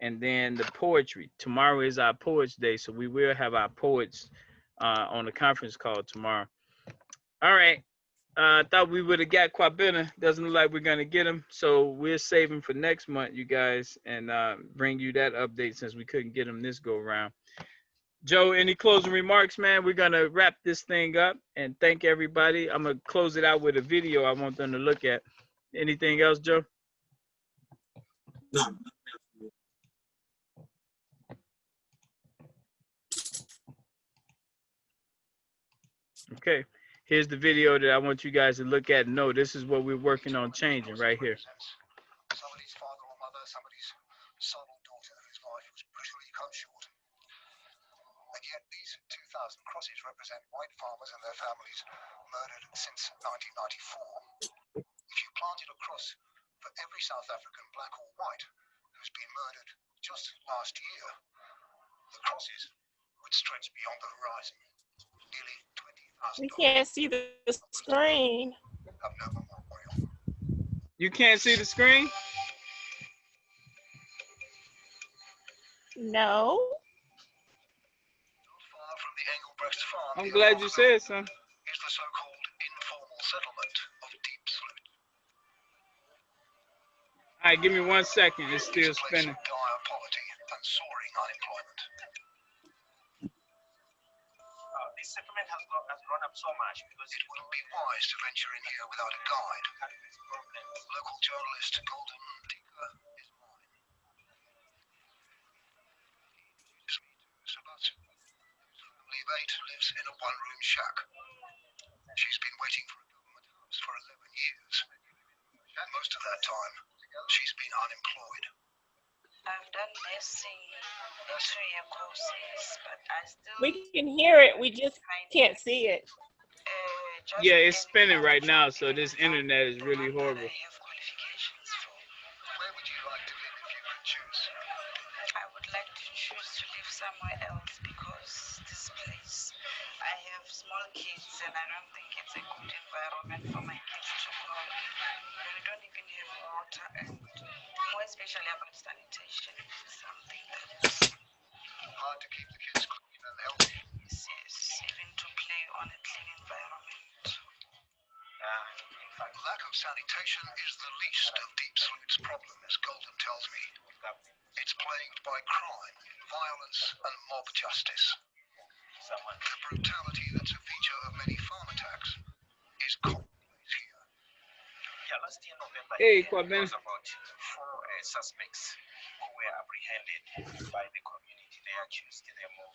and then the poetry. Tomorrow is our Poets Day, so we will have our poets on the conference call tomorrow. All right. I thought we would have got Kwabena. Doesn't look like we're gonna get him, so we're saving for next month, you guys, and bring you that update since we couldn't get him this go around. Joe, any closing remarks, man? We're gonna wrap this thing up and thank everybody. I'm gonna close it out with a video I want them to look at. Anything else, Joe? No. Okay. Here's the video that I want you guys to look at and know this is what we're working on changing right here. Somebody's father or mother, somebody's son or daughter whose life was brutally cut short. And yet these 2,000 crosses represent white farmers and their families murdered since 1994. If you planted a cross for every South African, black or white, who's been murdered just last year, the crosses would stretch beyond the horizon. Nearly 20,000. We can't see the screen. Have no memorial. You can't see the screen? No. Not far from the Engelbrecht farm, I'm glad you said so. is the so-called informal settlement of Deep Sloot. All right, give me 1 second. It's still spinning. Dire poverty and soaring unemployment. This settlement has grown up so much because it wouldn't be wise to venture in here without a guide. Local journalist Golden Tinker is mine. Sabat, whose family of 8 lives in a one-room shack. She's been waiting for a government house for 11 years. And most of that time, she's been unemployed. I've done nursing 2-year courses, but I still. We can hear it. We just can't see it. Yeah, it's spinning right now, so this internet is really horrible. Where would you like to live if you could choose? I would like to choose to live somewhere else because this place, I have small kids and I don't think it's a good environment for my kids to grow. We don't even have water, and more especially about sanitation, something that's hard to keep the kids clean and healthy. Yes, even to play on a clean environment. In fact, lack of sanitation is the least of Deep Sloot's problems, Golden tells me. It's plagued by crime, violence, and mob justice. The brutality that's a feature of many farm attacks is commonplace here. Yeah, last year November, Hey, there Kwabena. was about 4 suspects who were apprehended by the community. They accused them of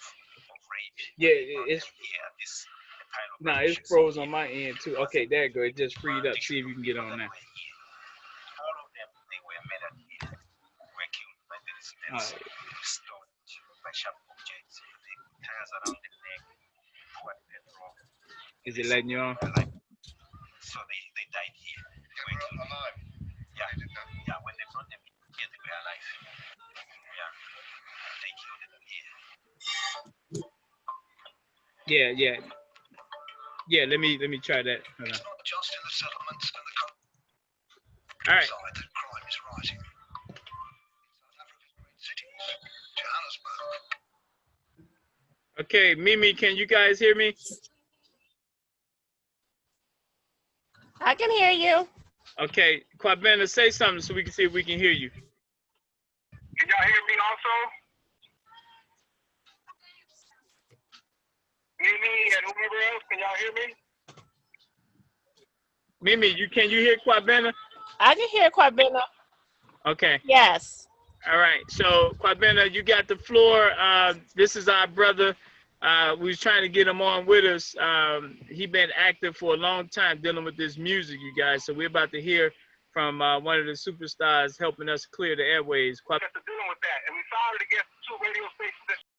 rape. Yeah, it's here. This pile of nah, it's ashes. froze on my end too. Okay, there you go. It just freed up. See if you can get on now. All of them, they were murdered here, were killed by the residents, stoned by sharp objects, the tires around the neck, poured petrol. Is it letting you on? So they died here. They were killed alive. Yeah, yeah. When they brought them here, they were alive. Yeah, they killed them here. Yeah. Let me try that. Hold on. It's not just in the settlements and the All right. countryside that crime is rising. In South Africa's great cities, Johannesburg. Okay, Mimi, can you guys hear me? I can hear you. Okay, Kwabena, say something so we can see if we can hear you. Can y'all hear me also? Mimi and whoever else, can y'all hear me? Mimi, can you hear Kwabena? I can hear Kwabena. Okay. Yes. All right. So Kwabena, you got the floor. This is our brother. We was trying to get him on with us. He been active for a long time dealing with this music, you guys. So we're about to hear from one of the superstars helping us clear the airways. Dealing with that, and we filed it against 2 radio stations